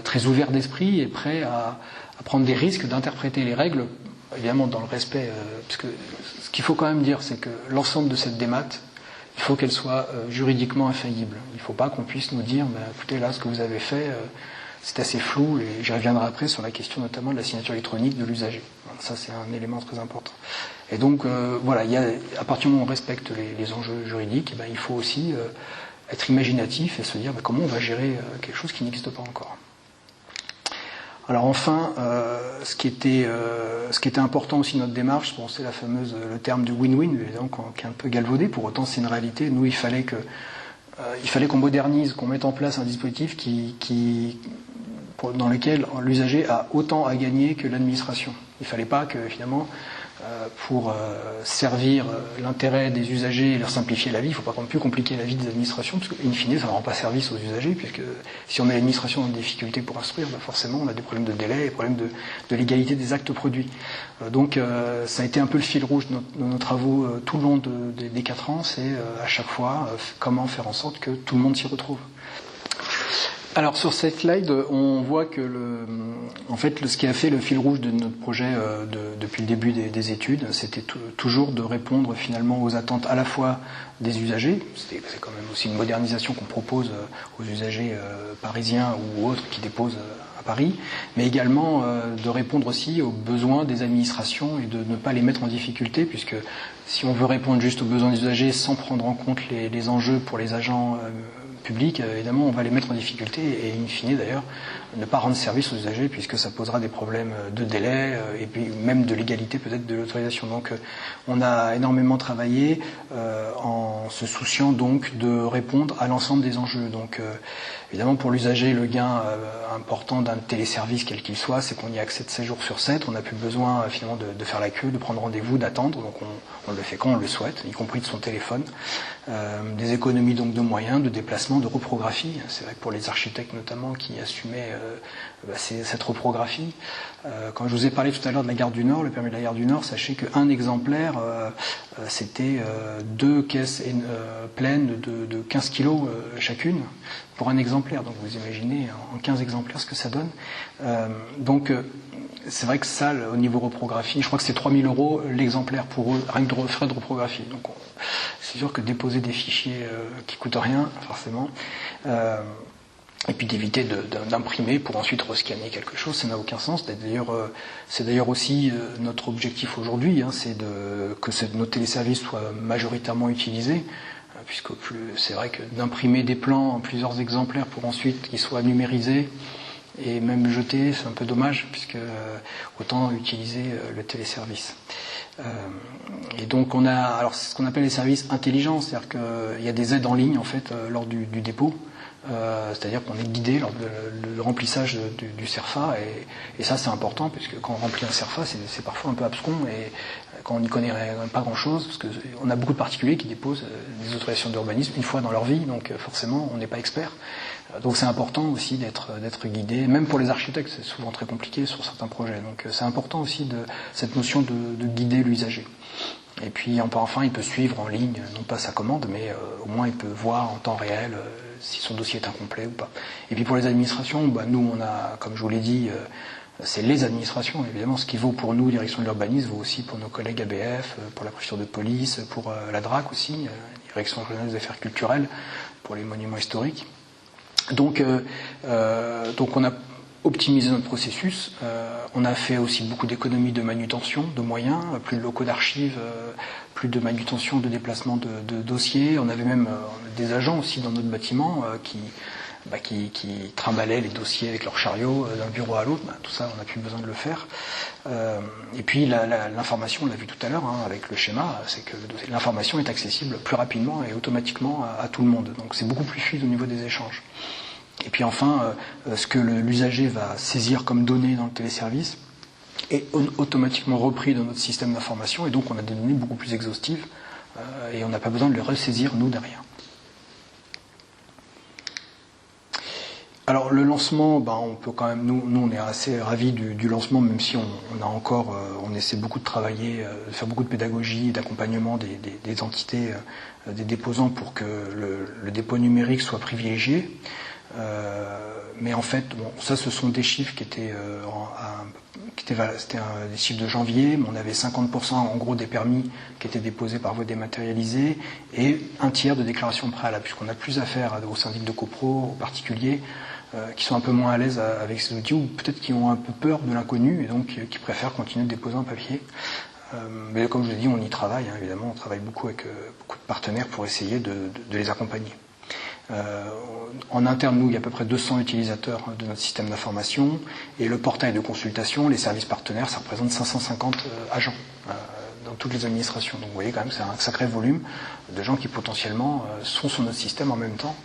Speaker 2: très ouverts d'esprit et prêts à prendre des risques d'interpréter les règles, évidemment dans le respect. Parce que ce qu'il faut quand même dire, c'est que l'ensemble de cette démat, il faut qu'elle soit juridiquement infaillible. Il ne faut pas qu'on puisse nous dire, écoutez, là, ce que vous avez fait, c'est assez flou, et j'y reviendrai après sur la question notamment de la signature électronique de l'usager. Ça, c'est un élément très important. Et donc, voilà, à partir du moment où on respecte les enjeux juridiques, il faut aussi être imaginatif et se dire comment on va gérer quelque chose qui n'existe pas encore. Alors enfin, ce qui était important aussi dans notre démarche, c'est le terme du win-win, qui est un peu galvaudé, pour autant c'est une réalité. Nous, il fallait qu'on modernise, qu'on mette en place un dispositif dans lequel l'usager a autant à gagner que l'administration. Il ne fallait pas que finalement, pour servir l'intérêt des usagers et leur simplifier la vie, il ne faut pas non plus compliquer la vie des administrations, parce qu'in fine, ça ne rend pas service aux usagers, puisque si on a l'administration dans des difficultés pour instruire, forcément, on a des problèmes de délai, des problèmes de légalité des actes produits. Donc, ça a été un peu le fil rouge de nos travaux tout le long des 4 ans, c'est à chaque fois comment faire en sorte que tout le monde s'y retrouve. Alors sur cette slide, on voit que en fait, ce qui a fait le fil rouge de notre projet depuis le début des études, c'était toujours de répondre finalement aux attentes à la fois des usagers, c'est quand même aussi une modernisation qu'on propose aux usagers parisiens ou autres qui déposent à Paris, mais également de répondre aussi aux besoins des administrations et de ne pas les mettre en difficulté, puisque si on veut répondre juste aux besoins des usagers sans prendre en compte les enjeux pour les agents public, évidemment, on va les mettre en difficulté et, in fine, d'ailleurs, ne pas rendre service aux usagers puisque ça posera des problèmes de délai et puis même de légalité peut-être de l'autorisation. Donc, on a énormément travaillé en se souciant donc de répondre à l'ensemble des enjeux. Donc, évidemment, pour l'usager, le gain important d'un téléservice, quel qu'il soit, c'est qu'on y accède 7 jours sur 7. On n'a plus besoin finalement de faire la queue, de prendre rendez-vous, d'attendre. Donc, on le fait quand on le souhaite, y compris de son téléphone. Des économies donc de moyens, de déplacement, de reprographie. C'est vrai que pour les architectes notamment qui assumaient cette reprographie. Quand je vous ai parlé tout à l'heure de la gare du Nord, le permis de la gare du Nord, sachez qu'un exemplaire, c'était 2 caisses pleines de 15 kilos chacune pour un exemplaire. Donc vous imaginez en 15 exemplaires ce que ça donne. Donc c'est vrai que ça, au niveau reprographie, je crois que c'est 3 000 € l'exemplaire pour eux, rien que de frais de reprographie. Donc c'est sûr que déposer des fichiers qui coûtent rien, forcément, et puis d'éviter d'imprimer pour ensuite rescanner quelque chose, ça n'a aucun sens. C'est d'ailleurs aussi notre objectif aujourd'hui, c'est que nos téléservices soient majoritairement utilisés, puisque c'est vrai que d'imprimer des plans en plusieurs exemplaires pour ensuite qu'ils soient numérisés et même jetés, c'est un peu dommage, puisque autant utiliser le téléservice. Et donc on a alors ce qu'on appelle les services intelligents, c'est-à-dire qu'il y a des aides en ligne en fait lors du dépôt, c'est-à-dire qu'on est guidé lors du remplissage du CERFA, et ça c'est important, puisque quand on remplit un CERFA c'est parfois un peu abscon et quand on n'y connaît pas grand-chose, parce qu'on a beaucoup de particuliers qui déposent des autorisations d'urbanisme une fois dans leur vie, donc forcément on n'est pas expert. Donc c'est important aussi d'être guidé, même pour les architectes c'est souvent très compliqué sur certains projets, donc c'est important aussi cette notion de guider l'usager. Et puis enfin il peut suivre en ligne, non pas sa commande, mais au moins il peut voir en temps réel si son dossier est incomplet ou pas. Et puis pour les administrations, nous on a, comme je vous l'ai dit, c'est les administrations, évidemment, ce qui vaut pour nous, direction de l'urbanisme, vaut aussi pour nos collègues ABF, pour la préfecture de police, pour la DRAC aussi, direction régionale des affaires culturelles, pour les monuments historiques. Donc on a optimisé notre processus, on a fait aussi beaucoup d'économies de manutention, de moyens, plus de locaux d'archives, plus de manutention, de déplacement de dossiers. On avait même des agents aussi dans notre bâtiment qui trimballaient les dossiers avec leur chariot d'un bureau à l'autre. Tout ça, on n'a plus besoin de le faire. Et puis l'information, on l'a vu tout à l'heure avec le schéma, c'est que l'information est accessible plus rapidement et automatiquement à tout le monde. Donc c'est beaucoup plus fluide au niveau des échanges. Et puis enfin, ce que l'usager va saisir comme données dans le téléservice est automatiquement repris dans notre système d'information, et donc on a des données beaucoup plus exhaustives et on n'a pas besoin de les ressaisir nous derrière. Alors le lancement, on peut quand même, nous on est assez ravis du lancement, même si on essaie beaucoup de travailler, de faire beaucoup de pédagogie et d'accompagnement des entités, des déposants pour que le dépôt numérique soit privilégié. Mais en fait, ça ce sont des chiffres qui étaient c'était des chiffres de janvier, mais on avait 50% en gros des permis qui étaient déposés par voie dématérialisée et un tiers de déclaration préalable, puisqu'on a plus affaire aux syndics de copro, aux particuliers qui sont un peu moins à l'aise avec ces outils, ou peut-être qui ont un peu peur de l'inconnu et donc qui préfèrent continuer de déposer en papier. Mais comme je vous ai dit, on y travaille, évidemment, on travaille beaucoup avec beaucoup de partenaires pour essayer de les accompagner. En interne, nous, il y a à peu près 200 utilisateurs de notre système d'information, et le portail de consultation, les services partenaires, ça représente 550 agents dans toutes les administrations. Donc vous voyez quand même, c'est un sacré volume de gens qui potentiellement sont sur notre système en même temps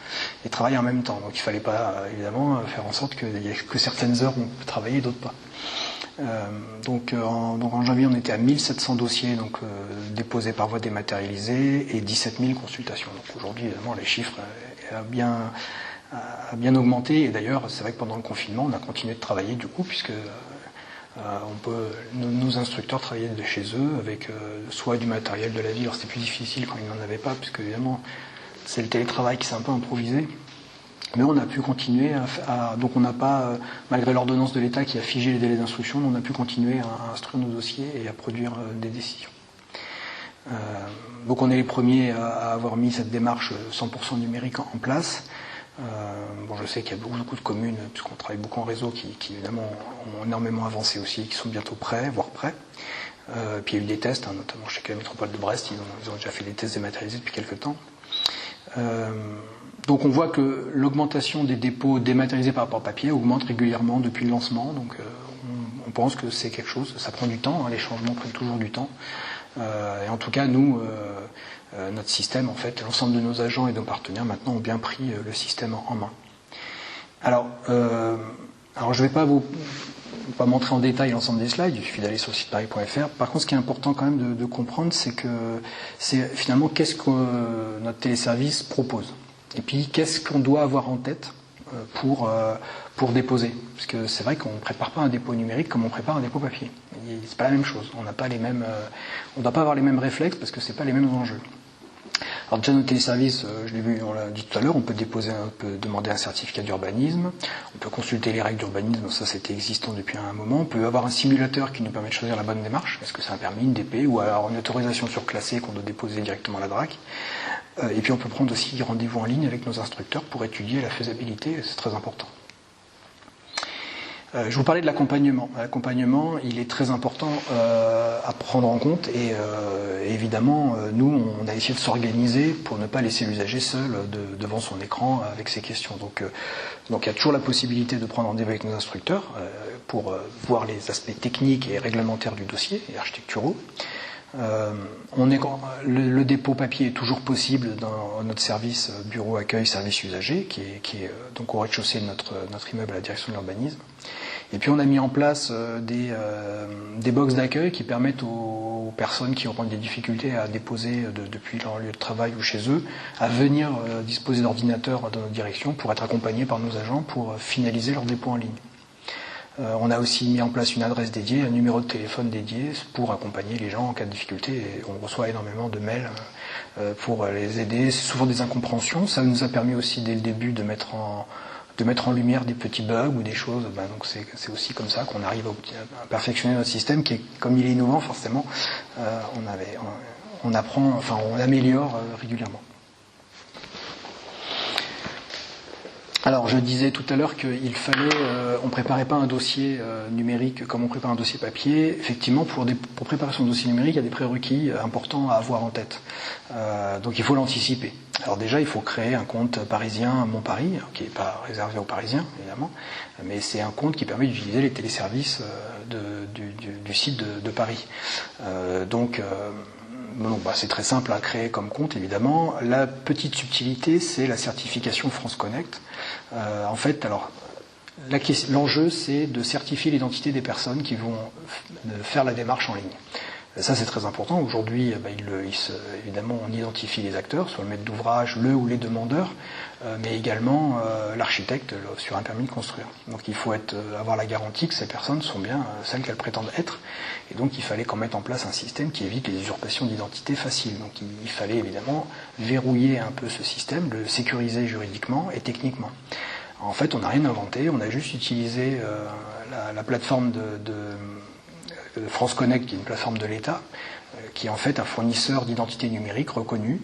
Speaker 2: et travaillent en même temps. Donc il ne fallait pas évidemment faire en sorte qu'il n'y ait que certaines heures où on peut travailler et d'autres pas. Donc en janvier, on était à 1700 dossiers déposés par voie dématérialisée et 17 000 consultations. Donc aujourd'hui, évidemment, les chiffres a bien augmenté. Et d'ailleurs, c'est vrai que pendant le confinement, on a continué de travailler du coup, puisque nos instructeurs travaillaient de chez eux avec soit du matériel de la ville. Alors c'était plus difficile quand ils n'en avaient pas, puisque évidemment, c'est le télétravail qui s'est un peu improvisé. Mais on a pu continuer donc on n'a pas, malgré l'ordonnance de l'État qui a figé les délais d'instruction, on a pu continuer à instruire nos dossiers et à produire des décisions. Donc on est les premiers à avoir mis cette démarche 100% numérique en place. Je sais qu'il y a beaucoup de communes, puisqu'on travaille beaucoup en réseau, qui évidemment ont énormément avancé aussi, qui sont bientôt prêts, voire prêts. Puis il y a eu des tests, notamment chez la métropole de Brest, ils ont déjà fait des tests dématérialisés depuis quelques temps. Donc on voit que l'augmentation des dépôts dématérialisés par rapport au papier augmente régulièrement depuis le lancement. Donc on pense que c'est quelque chose, ça prend du temps, les changements prennent toujours du temps. Et en tout cas, nous, notre système, en fait, l'ensemble de nos agents et de nos partenaires maintenant ont bien pris le système en main. Alors je ne vais pas montrer en détail l'ensemble des slides, il suffit d'aller sur le site paris.fr. Par contre, ce qui est important quand même de comprendre, c'est finalement qu'est-ce que notre téléservice propose. Et puis, qu'est-ce qu'on doit avoir en tête pour déposer. Parce que c'est vrai qu'on ne prépare pas un dépôt numérique comme on prépare un dépôt papier. C'est pas la même chose. On n'a pas les mêmes, on ne doit pas avoir les mêmes réflexes parce que c'est pas les mêmes enjeux. Alors déjà, notre téléservice, je l'ai vu, on l'a dit tout à l'heure, on peut demander un certificat d'urbanisme, on peut consulter les règles d'urbanisme, ça c'était existant depuis un moment, on peut avoir un simulateur qui nous permet de choisir la bonne démarche, est-ce que c'est un permis, une DP, ou alors une autorisation surclassée qu'on doit déposer directement à la DRAC. Et puis on peut prendre aussi rendez-vous en ligne avec nos instructeurs pour étudier la faisabilité, c'est très important. Je vous parlais de l'accompagnement. L'accompagnement, il est très important à prendre en compte et évidemment, nous, on a essayé de s'organiser pour ne pas laisser l'usager seul devant son écran avec ses questions. Donc il y a toujours la possibilité de prendre rendez-vous avec nos instructeurs pour voir les aspects techniques et réglementaires du dossier et architecturaux. Le dépôt papier est toujours possible dans notre service bureau accueil service usager qui est donc au rez-de-chaussée de notre immeuble à la direction de l'urbanisme. Et puis on a mis en place des box d'accueil qui permettent aux personnes qui auront des difficultés à déposer depuis leur lieu de travail ou chez eux à venir disposer d'ordinateurs dans notre direction pour être accompagnés par nos agents pour finaliser leur dépôt en ligne. On a aussi mis en place une adresse dédiée, un numéro de téléphone dédié pour accompagner les gens en cas de difficulté. Et on reçoit énormément de mails pour les aider. C'est souvent des incompréhensions. Ça nous a permis aussi dès le début de mettre en lumière des petits bugs ou des choses. Donc c'est aussi comme ça qu'on arrive à perfectionner notre système qui est, comme il est innovant, forcément, on améliore régulièrement. Alors, je disais tout à l'heure qu'il fallait, on préparait pas un dossier numérique comme on prépare un dossier papier. Effectivement, pour préparer son dossier numérique, il y a des prérequis importants à avoir en tête. Donc, il faut l'anticiper. Alors déjà, il faut créer un compte parisien Mon-Paris, qui n'est pas réservé aux Parisiens, évidemment, mais c'est un compte qui permet d'utiliser les téléservices du site de Paris. C'est très simple à créer comme compte, évidemment. La petite subtilité, c'est la certification France Connect. L'enjeu, c'est de certifier l'identité des personnes qui vont faire la démarche en ligne. Ça, c'est très important. Aujourd'hui, évidemment, on identifie les acteurs, soit le maître d'ouvrage, le ou les demandeurs, mais également l'architecte sur un permis de construire. Donc il faut avoir la garantie que ces personnes sont bien celles qu'elles prétendent être. Et donc il fallait qu'on mette en place un système qui évite les usurpations d'identité faciles. Donc il fallait évidemment verrouiller un peu ce système, le sécuriser juridiquement et techniquement. En fait, on n'a rien inventé, on a juste utilisé la plateforme de France Connect, qui est une plateforme de l'État, qui est en fait un fournisseur d'identité numérique reconnu.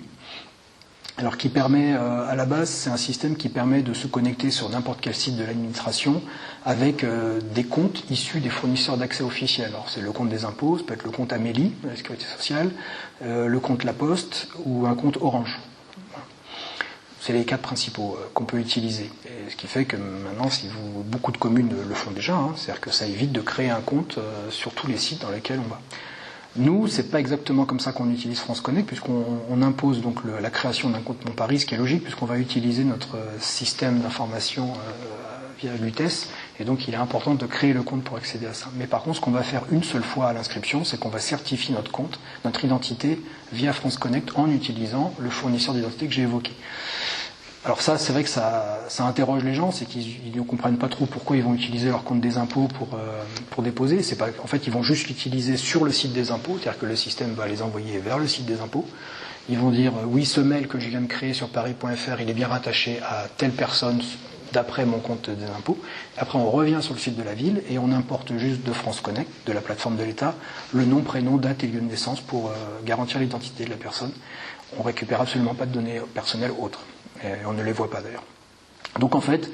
Speaker 2: Alors qui permet, à la base, c'est un système qui permet de se connecter sur n'importe quel site de l'administration avec des comptes issus des fournisseurs d'accès officiels. Alors c'est le compte des impôts, ça peut être le compte Amélie, de la Sécurité sociale, le compte La Poste ou un compte Orange. C'est les 4 principaux qu'on peut utiliser. Et ce qui fait que maintenant, beaucoup de communes le font déjà, c'est-à-dire que ça évite de créer un compte sur tous les sites dans lesquels on va. Nous, c'est pas exactement comme ça qu'on utilise France Connect, puisqu'on impose donc la création d'un compte Mon-Paris, ce qui est logique, puisqu'on va utiliser notre système d'information via l'UTES, Et donc il est important de créer le compte pour accéder à ça. Mais par contre, ce qu'on va faire une seule fois à l'inscription, c'est qu'on va certifier notre compte, notre identité, via France Connect en utilisant le fournisseur d'identité que j'ai évoqué. Alors ça, c'est vrai que ça interroge les gens, c'est qu'ils ne comprennent pas trop pourquoi ils vont utiliser leur compte des impôts pour déposer. C'est pas, en fait, ils vont juste l'utiliser sur le site des impôts, c'est-à-dire que le système va les envoyer vers le site des impôts. Ils vont dire oui, ce mail que je viens de créer sur paris.fr, il est bien rattaché à telle personne d'après mon compte des impôts. Après, on revient sur le site de la ville et on importe juste de France Connect, de la plateforme de l'État, le nom, prénom, date et lieu de naissance pour garantir l'identité de la personne. On récupère absolument pas de données personnelles autres. Et on ne les voit pas d'ailleurs. Donc en fait,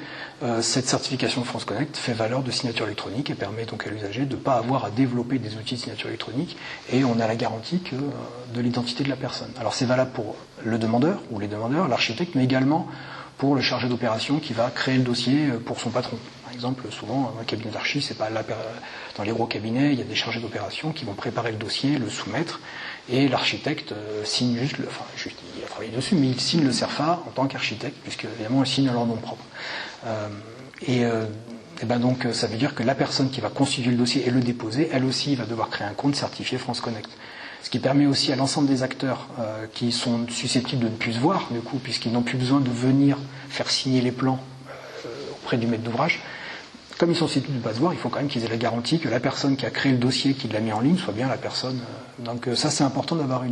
Speaker 2: cette certification de France Connect fait valeur de signature électronique et permet donc à l'usager de ne pas avoir à développer des outils de signature électronique et on a la garantie de l'identité de la personne. Alors c'est valable pour le demandeur ou les demandeurs, l'architecte, mais également pour le chargé d'opération qui va créer le dossier pour son patron. Par exemple, souvent, un cabinet d'archi, c'est pas dans les gros cabinets, il y a des chargés d'opération qui vont préparer le dossier, le soumettre, et l'architecte signe juste, il a travaillé dessus, mais il signe le CERFA en tant qu'architecte, puisque évidemment, il signe leur nom propre. Et ben donc, ça veut dire que la personne qui va constituer le dossier et le déposer, elle aussi va devoir créer un compte certifié France Connect. Ce qui permet aussi à l'ensemble des acteurs qui sont susceptibles de ne plus se voir, du coup, puisqu'ils n'ont plus besoin de venir faire signer les plans auprès du maître d'ouvrage. Comme ils sont susceptibles de ne pas se voir, il faut quand même qu'ils aient la garantie que la personne qui a créé le dossier, qui l'a mis en ligne, soit bien la personne. Donc ça, c'est important d'avoir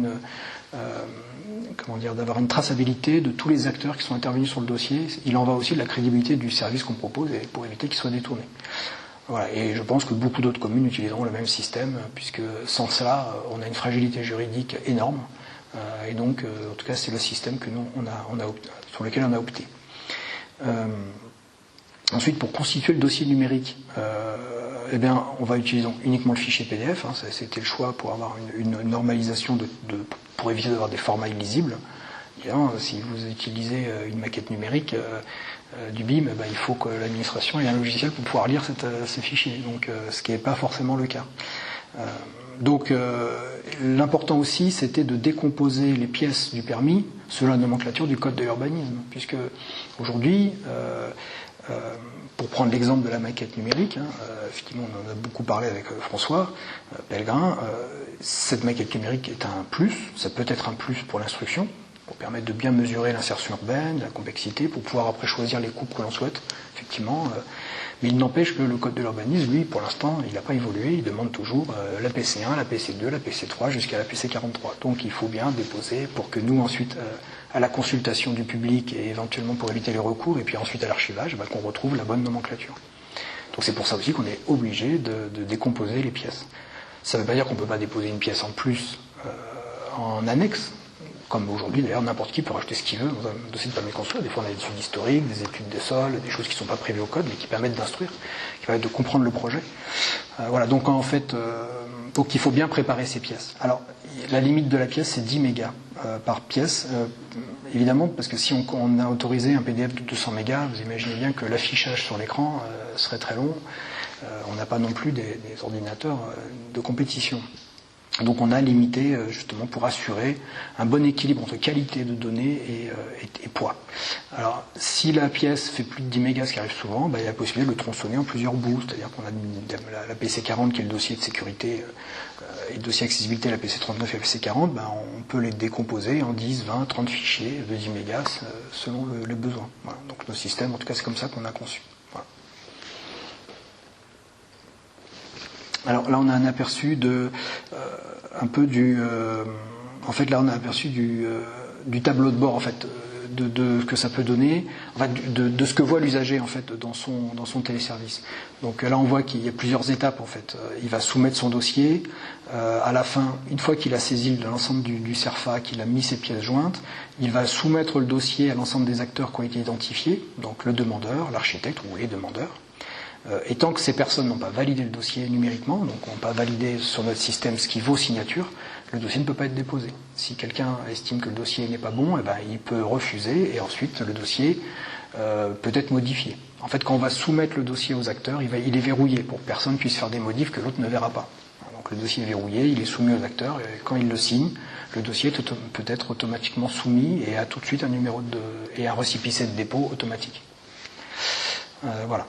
Speaker 2: d'avoir une traçabilité de tous les acteurs qui sont intervenus sur le dossier. Il en va aussi de la crédibilité du service qu'on propose et pour éviter qu'il soit détourné. Voilà, et je pense que beaucoup d'autres communes utiliseront le même système, puisque sans cela, on a une fragilité juridique énorme. Et donc, en tout cas, c'est le système que nous, sur lequel on a opté. Ensuite, pour constituer le dossier numérique, eh bien, on va utiliser donc uniquement le fichier PDF. C'était le choix pour avoir une normalisation pour éviter d'avoir des formats illisibles. Évidemment, si vous utilisez une maquette numérique du BIM, il faut que l'administration ait un logiciel pour pouvoir lire ces fichiers, donc ce qui n'est pas forcément le cas. Donc l'important aussi, c'était de décomposer les pièces du permis selon la nomenclature du code de l'urbanisme, puisque aujourd'hui, pour prendre l'exemple de la maquette numérique, effectivement on en a beaucoup parlé avec François Pellegrin, cette maquette numérique est un plus, ça peut être un plus pour l'instruction, pour permettre de bien mesurer l'insertion urbaine, la complexité, pour pouvoir après choisir les coupes que l'on souhaite, effectivement. Mais il n'empêche que le code de l'urbanisme, lui, pour l'instant, il n'a pas évolué, il demande toujours la PC1, la PC2, la PC3, jusqu'à la PC43. Donc il faut bien déposer pour que nous, ensuite, à la consultation du public et éventuellement pour éviter les recours, et puis ensuite à l'archivage, qu'on retrouve la bonne nomenclature. Donc c'est pour ça aussi qu'on est obligé de décomposer les pièces. Ça ne veut pas dire qu'on ne peut pas déposer une pièce en plus en annexe, comme aujourd'hui, d'ailleurs, n'importe qui peut rajouter ce qu'il veut dans un dossier de permis de construire. Des fois, on a des études historiques, des études des sols, des choses qui ne sont pas prévues au code, mais qui permettent d'instruire, qui permettent de comprendre le projet. Voilà, donc en fait, donc il faut bien préparer ces pièces. Alors, la limite de la pièce, c'est 10 mégas par pièce. Évidemment, parce que si on a autorisé un PDF de 200 mégas, vous imaginez bien que l'affichage sur l'écran serait très long. On n'a pas non plus des ordinateurs de compétition. Donc on a limité justement pour assurer un bon équilibre entre qualité de données et poids. Alors si la pièce fait plus de 10 mégas, ce qui arrive souvent, il y a la possibilité de le tronçonner en plusieurs bouts, c'est-à-dire qu'on a la PC40 qui est le dossier de sécurité et le dossier accessibilité, la PC39 et la PC40, on peut les décomposer en 10, 20, 30 fichiers de 10 mégas selon les besoins. Voilà. Donc nos systèmes, en tout cas c'est comme ça qu'on a conçu. Voilà. Alors là, on a un aperçu en fait, là, on a un aperçu du tableau de bord, en fait, de ce que ça peut donner, en fait, de ce que voit l'usager, en fait, dans son téléservice. Donc là, on voit qu'il y a plusieurs étapes, en fait. Il va soumettre son dossier. À la fin, une fois qu'il a saisi l'ensemble du CERFA, qu'il a mis ses pièces jointes, il va soumettre le dossier à l'ensemble des acteurs qui ont été identifiés, donc le demandeur, l'architecte ou les demandeurs. Et tant que ces personnes n'ont pas validé le dossier numériquement, donc n'ont pas validé sur notre système ce qui vaut signature, le dossier ne peut pas être déposé. Si quelqu'un estime que le dossier n'est pas bon, il peut refuser et ensuite le dossier peut être modifié. En fait, quand on va soumettre le dossier aux acteurs, il est verrouillé pour que personne puisse faire des modifs que l'autre ne verra pas. Donc le dossier est verrouillé, il est soumis aux acteurs et quand ils le signent, le dossier peut être automatiquement soumis et a tout de suite un numéro et un récépissé de dépôt automatique. Voilà.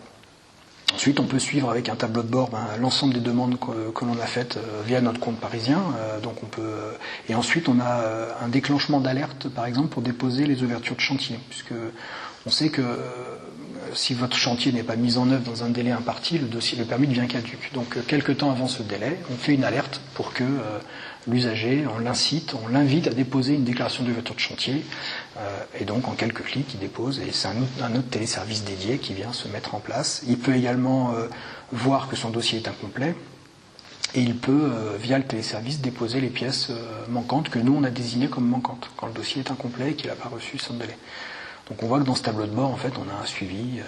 Speaker 2: Ensuite, on peut suivre avec un tableau de bord l'ensemble des demandes que l'on a faites via notre compte parisien. Donc on peut, et ensuite, on a un déclenchement d'alerte, par exemple, pour déposer les ouvertures de chantier, puisque on sait que si votre chantier n'est pas mis en œuvre dans un délai imparti, le permis devient caduc. Donc, quelque temps avant ce délai, on fait une alerte pour que l'usager, on l'incite, on l'invite à déposer une déclaration d'ouverture de chantier. Et donc, en quelques clics, il dépose. Et c'est un autre téléservice dédié qui vient se mettre en place. Il peut également voir que son dossier est incomplet. Et il peut, via le téléservice, déposer les pièces manquantes que nous, on a désignées comme manquantes, quand le dossier est incomplet et qu'il n'a pas reçu son délai. Donc on voit que dans ce tableau de bord, en fait, on a un suivi.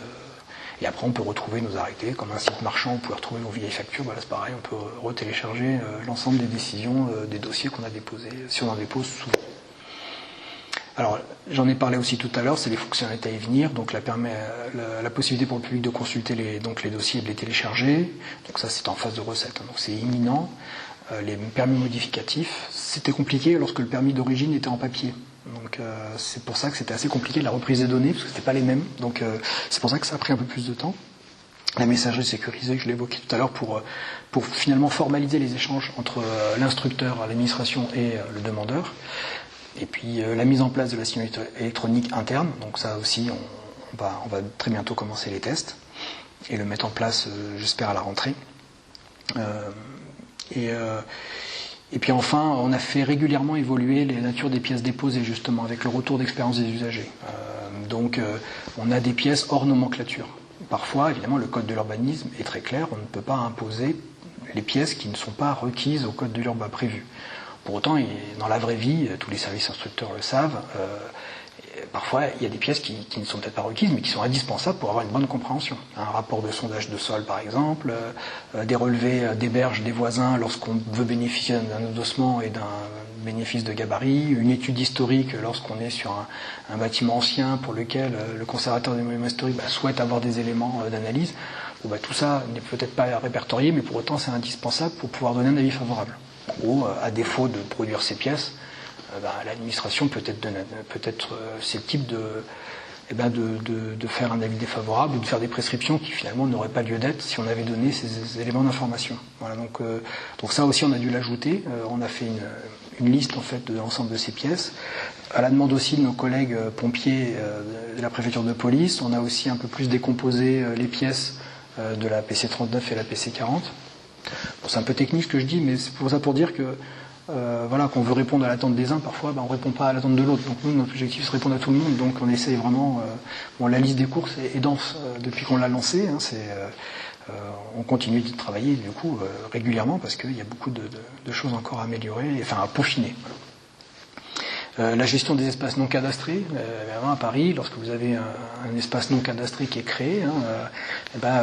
Speaker 2: Et après, on peut retrouver nos arrêtés. Comme un site marchand, on peut retrouver nos vieilles factures. Voilà, c'est pareil, on peut retélécharger l'ensemble des décisions, des dossiers qu'on a déposés, si on en dépose souvent. Alors, j'en ai parlé aussi tout à l'heure, c'est les fonctionnalités à y venir. Donc, la possibilité pour le public de consulter les dossiers et de les télécharger. Donc ça, c'est en phase de recette. Donc c'est imminent. Les permis modificatifs, c'était compliqué lorsque le permis d'origine était en papier. Donc c'est pour ça que c'était assez compliqué la reprise des données, parce que c'était pas les mêmes. Donc c'est pour ça que ça a pris un peu plus de temps. La messagerie sécurisée, que je l'évoquais tout à l'heure, pour finalement formaliser les échanges entre l'instructeur, l'administration et le demandeur. Et puis la mise en place de la signature électronique interne. Donc ça aussi, on va très bientôt commencer les tests et le mettre en place, j'espère, à la rentrée. Et puis enfin, on a fait régulièrement évoluer les natures des pièces déposées, justement, avec le retour d'expérience des usagers. Donc, on a des pièces hors nomenclature. Parfois, évidemment, le code de l'urbanisme est très clair, on ne peut pas imposer les pièces qui ne sont pas requises au code de l'urbain prévu. Pour autant, dans la vraie vie, tous les services instructeurs le savent, parfois, il y a des pièces qui ne sont peut-être pas requises, mais qui sont indispensables pour avoir une bonne compréhension. Un rapport de sondage de sol, par exemple, des relevés des berges des voisins lorsqu'on veut bénéficier d'un adossement et d'un bénéfice de gabarit, une étude historique lorsqu'on est sur un bâtiment ancien pour lequel le conservateur des monuments historiques souhaite avoir des éléments d'analyse. Bon, tout ça n'est peut-être pas répertorié, mais pour autant, c'est indispensable pour pouvoir donner un avis favorable. En gros, à défaut de produire ces pièces, l'administration peut être susceptible de faire un avis défavorable ou de faire des prescriptions qui finalement n'auraient pas lieu d'être si on avait donné ces éléments d'information. Voilà, donc ça aussi on a dû l'ajouter. On a fait une liste en fait de l'ensemble de ces pièces. À la demande aussi de nos collègues pompiers de la préfecture de police, on a aussi un peu plus décomposé les pièces de la PC 39 et la PC 40. Bon, c'est un peu technique ce que je dis, mais c'est pour ça pour dire que qu'on veut répondre à l'attente des uns, parfois on ne répond pas à l'attente de l'autre. Donc nous, notre objectif c'est de répondre à tout le monde, donc on essaye vraiment... la liste des courses est dense depuis qu'on l'a lancée, on continue de travailler du coup régulièrement parce qu'il y a beaucoup de choses encore à améliorer, à peaufiner. La gestion des espaces non cadastrés, à Paris, lorsque vous avez un espace non cadastré qui est créé,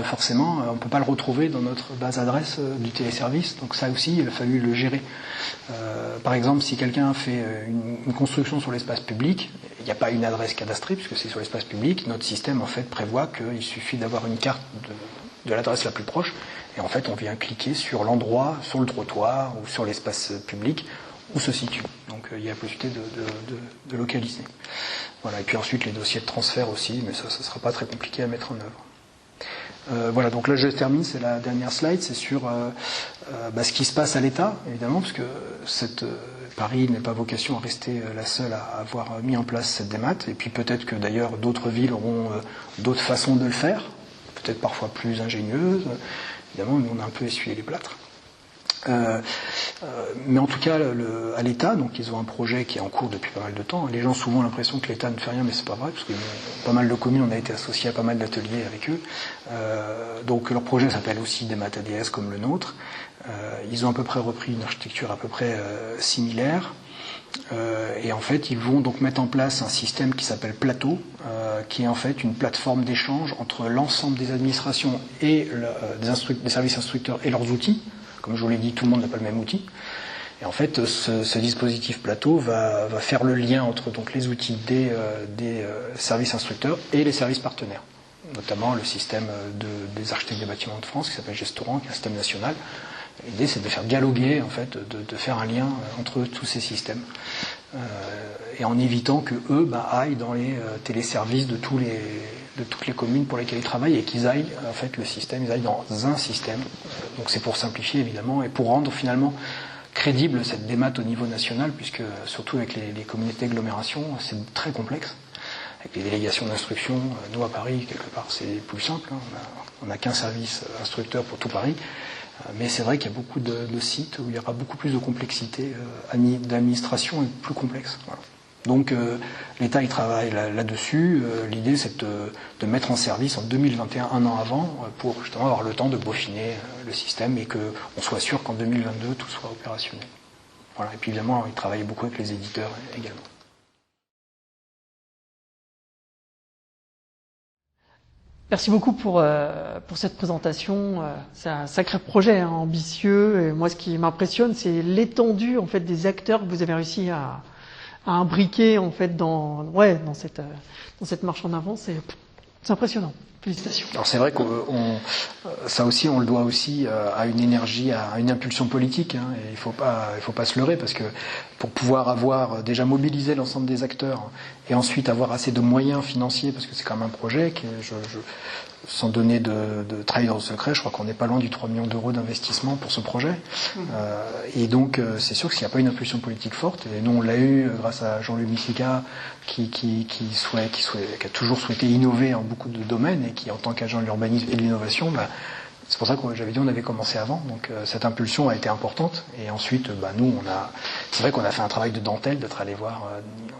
Speaker 2: forcément, on ne peut pas le retrouver dans notre base adresse du téléservice. Donc ça aussi, il a fallu le gérer. Par exemple, si quelqu'un fait une construction sur l'espace public, il n'y a pas une adresse cadastrée puisque c'est sur l'espace public. Notre système en fait prévoit qu'il suffit d'avoir une carte de l'adresse la plus proche, et en fait, on vient cliquer sur l'endroit, sur le trottoir ou sur l'espace public où se situe. Donc il y a la possibilité de localiser. Voilà. Et puis ensuite les dossiers de transfert aussi, mais ça ne sera pas très compliqué à mettre en œuvre. Voilà, donc là je termine, c'est la dernière slide, c'est sur ce qui se passe à l'État, évidemment, parce que Paris n'est pas vocation à rester la seule à avoir mis en place cette démat, et puis peut-être que d'ailleurs d'autres villes auront d'autres façons de le faire, peut-être parfois plus ingénieuses. Évidemment, nous on a un peu essuyé les plâtres. Mais en tout cas, à l'État, donc ils ont un projet qui est en cours depuis pas mal de temps. Les gens souvent ont l'impression que l'État ne fait rien, mais c'est pas vrai, parce que pas mal de communes, on a été associés à pas mal d'ateliers avec eux. Donc leur projet s'appelle aussi Démat ADS comme le nôtre. Ils ont à peu près repris une architecture à peu près similaire. Et en fait, ils vont donc mettre en place un système qui s'appelle Plateau, qui est en fait une plateforme d'échange entre l'ensemble des administrations et des services instructeurs et leurs outils. Comme je vous l'ai dit, tout le monde n'a pas le même outil. Et en fait, ce dispositif Plateau va faire le lien entre donc, les outils des services instructeurs et les services partenaires. Notamment le système des architectes des bâtiments de France, qui s'appelle Gestoran, qui est un système national. L'idée, c'est de faire dialoguer, en fait, de faire un lien entre tous ces systèmes. Et en évitant que eux aillent dans les téléservices de tous de toutes les communes pour lesquelles ils travaillent et qu'ils aillent, en fait, ils aillent dans un système. Donc c'est pour simplifier, évidemment, et pour rendre finalement crédible cette démat au niveau national, puisque surtout avec les communautés d'agglomération, c'est très complexe. Avec les délégations d'instruction, nous à Paris, quelque part, c'est plus simple. On n'a qu'un service instructeur pour tout Paris. Mais c'est vrai qu'il y a beaucoup de sites où il y aura beaucoup plus de complexité d'administration et plus complexe. Voilà. Donc l'État il travaille là-dessus. L'idée c'est de mettre en service en 2021, un an avant, pour justement avoir le temps de peaufiner le système et qu'on soit sûr qu'en 2022 tout soit opérationnel. Voilà. Et puis évidemment il travaille beaucoup avec les éditeurs également.
Speaker 1: Merci beaucoup pour cette présentation. C'est un sacré projet, hein, ambitieux. Et moi, ce qui m'impressionne, c'est l'étendue en fait des acteurs que vous avez réussi à imbriquer en fait dans cette marche en avant. C'est impressionnant. Félicitations.
Speaker 2: Alors c'est vrai que ça aussi on le doit aussi à une énergie, à une impulsion politique. Hein, et il faut pas se leurrer parce que pour pouvoir avoir déjà mobilisé l'ensemble des acteurs et ensuite avoir assez de moyens financiers, parce que c'est quand même un projet que sans donner de trahir au secret, je crois qu'on n'est pas loin du 3 millions d'euros d'investissement pour ce projet. Et donc c'est sûr que s'il n'y a pas une impulsion politique forte, et nous on l'a eu grâce à Jean-Louis Missica qui a toujours souhaité innover en beaucoup de domaines et qui en tant qu'agent de l'urbanisme et de l'innovation, c'est pour ça que j'avais dit on avait commencé avant, donc cette impulsion a été importante. Et ensuite, nous, c'est vrai qu'on a fait un travail de dentelle, d'être allé voir,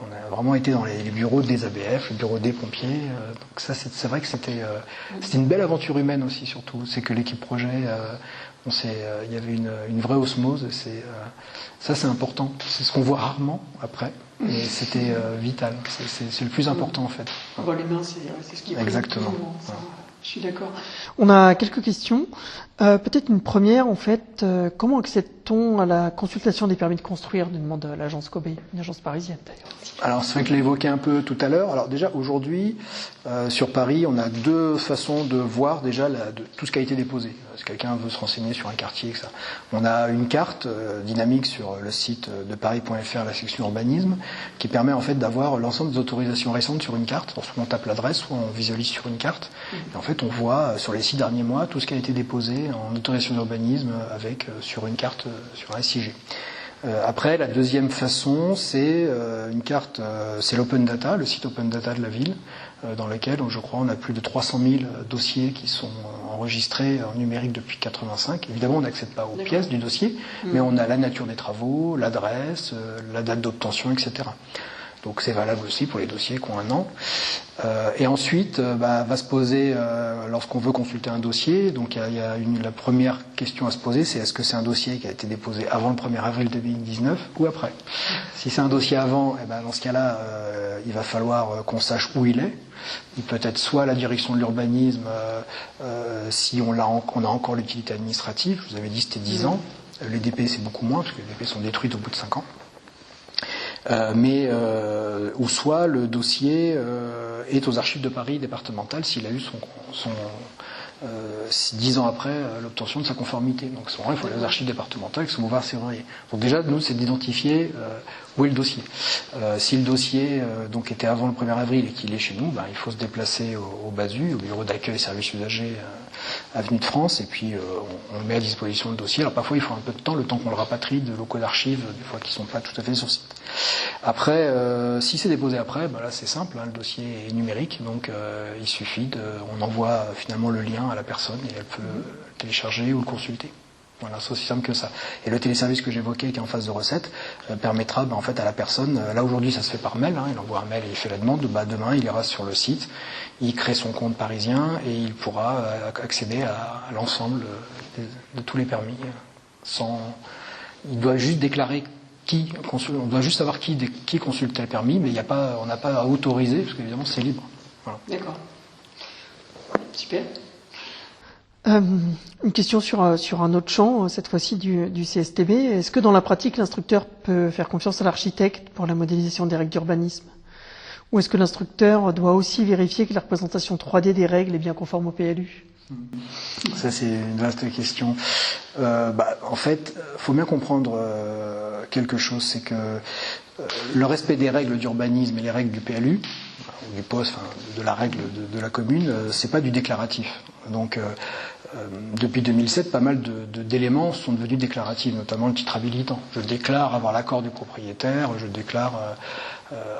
Speaker 2: on a vraiment été dans les bureaux des ABF, les bureaux des pompiers. Donc ça, c'est vrai que c'était une belle aventure humaine aussi, surtout. C'est que l'équipe projet, il y avait une vraie osmose. Ça, c'est important. C'est ce qu'on voit rarement après. Et c'était vital. C'est le plus important en fait.
Speaker 1: On voit les mains, c'est ce qui est
Speaker 2: exactement.
Speaker 1: Je suis d'accord. On a quelques questions. Peut-être une première, en fait. Comment accède-t-on à la consultation des permis de construire, demande l'agence Kobe, une agence parisienne d'ailleurs.
Speaker 2: Alors c'est vrai que je l'ai évoqué un peu tout à l'heure. Alors déjà aujourd'hui, sur Paris, on a deux façons de voir déjà tout ce qui a été déposé. Si quelqu'un veut se renseigner sur un quartier, ça. On a une carte dynamique sur le site de paris.fr, la section urbanisme, qui permet en fait d'avoir l'ensemble des autorisations récentes sur une carte. Alors, soit on tape l'adresse, soit on visualise sur une carte. Et en fait, on voit sur les 6 derniers mois tout ce qui a été déposé en autorisation d'urbanisme sur une carte sur un SIG. Après, la deuxième façon, c'est une carte, c'est l'Open Data, le site Open Data de la ville, dans lequel, je crois, on a plus de 300 000 dossiers qui sont enregistrés en numérique depuis 1985. Évidemment, on n'accède pas aux pièces du dossier, mais on a la nature des travaux, l'adresse, la date d'obtention, etc. Donc c'est valable aussi pour les dossiers qui ont 1 an. Et ensuite, va se poser, lorsqu'on veut consulter un dossier, donc la première question à se poser, c'est est-ce que c'est un dossier qui a été déposé avant le 1er avril 2019 ou après. Si c'est un dossier avant, dans ce cas-là, il va falloir qu'on sache où il est. Il peut être soit à la direction de l'urbanisme, si on a encore l'utilité administrative, je vous avais dit c'était 10 ans, les DP c'est beaucoup moins, parce que les DP sont détruites au bout de 5 ans. Ou soit le dossier est aux archives de Paris départementales s'il a eu son 10 ans après l'obtention de sa conformité. Donc à ce moment-là, il faut aller aux archives départementales qui sont ouvertes février. Donc déjà, nous, c'est d'identifier où est le dossier. Si le dossier donc était avant le 1er avril et qu'il est chez nous, il faut se déplacer au BASU, au bureau d'accueil services usagers avenue de France, et puis on met à disposition le dossier. Alors parfois, il faut un peu de temps, le temps qu'on le rapatrie de locaux d'archives, des fois qui sont pas tout à fait sur site. Après, si c'est déposé après, là c'est simple, le dossier est numérique, donc il suffit on envoie finalement le lien à la personne et elle peut le télécharger ou le consulter. Voilà, c'est aussi simple que ça. Et le téléservice que j'évoquais, qui est en phase de recette, permettra en fait à la personne, là aujourd'hui ça se fait par mail, il envoie un mail et il fait la demande, demain il ira sur le site, il crée son compte parisien et il pourra accéder à l'ensemble de tous les permis. Il doit juste déclarer on doit juste savoir qui consulte le permis, mais on n'a pas à autoriser, parce qu'évidemment c'est libre. Voilà.
Speaker 1: D'accord. Super. Une question sur un autre champ, cette fois-ci du CSTB. Est-ce que dans la pratique, l'instructeur peut faire confiance à l'architecte pour la modélisation des règles d'urbanisme ? Ou est-ce que l'instructeur doit aussi vérifier que la représentation 3D des règles est bien conforme au PLU ?
Speaker 2: Ça, c'est une vaste question. En fait, il faut bien comprendre quelque chose, c'est que le respect des règles d'urbanisme et les règles du PLU, ou du poste, enfin, de la règle de la commune, c'est pas du déclaratif. Donc depuis 2007, pas mal d'éléments sont devenus déclaratifs, notamment le titre habilitant. Je déclare avoir l'accord du propriétaire, je déclare...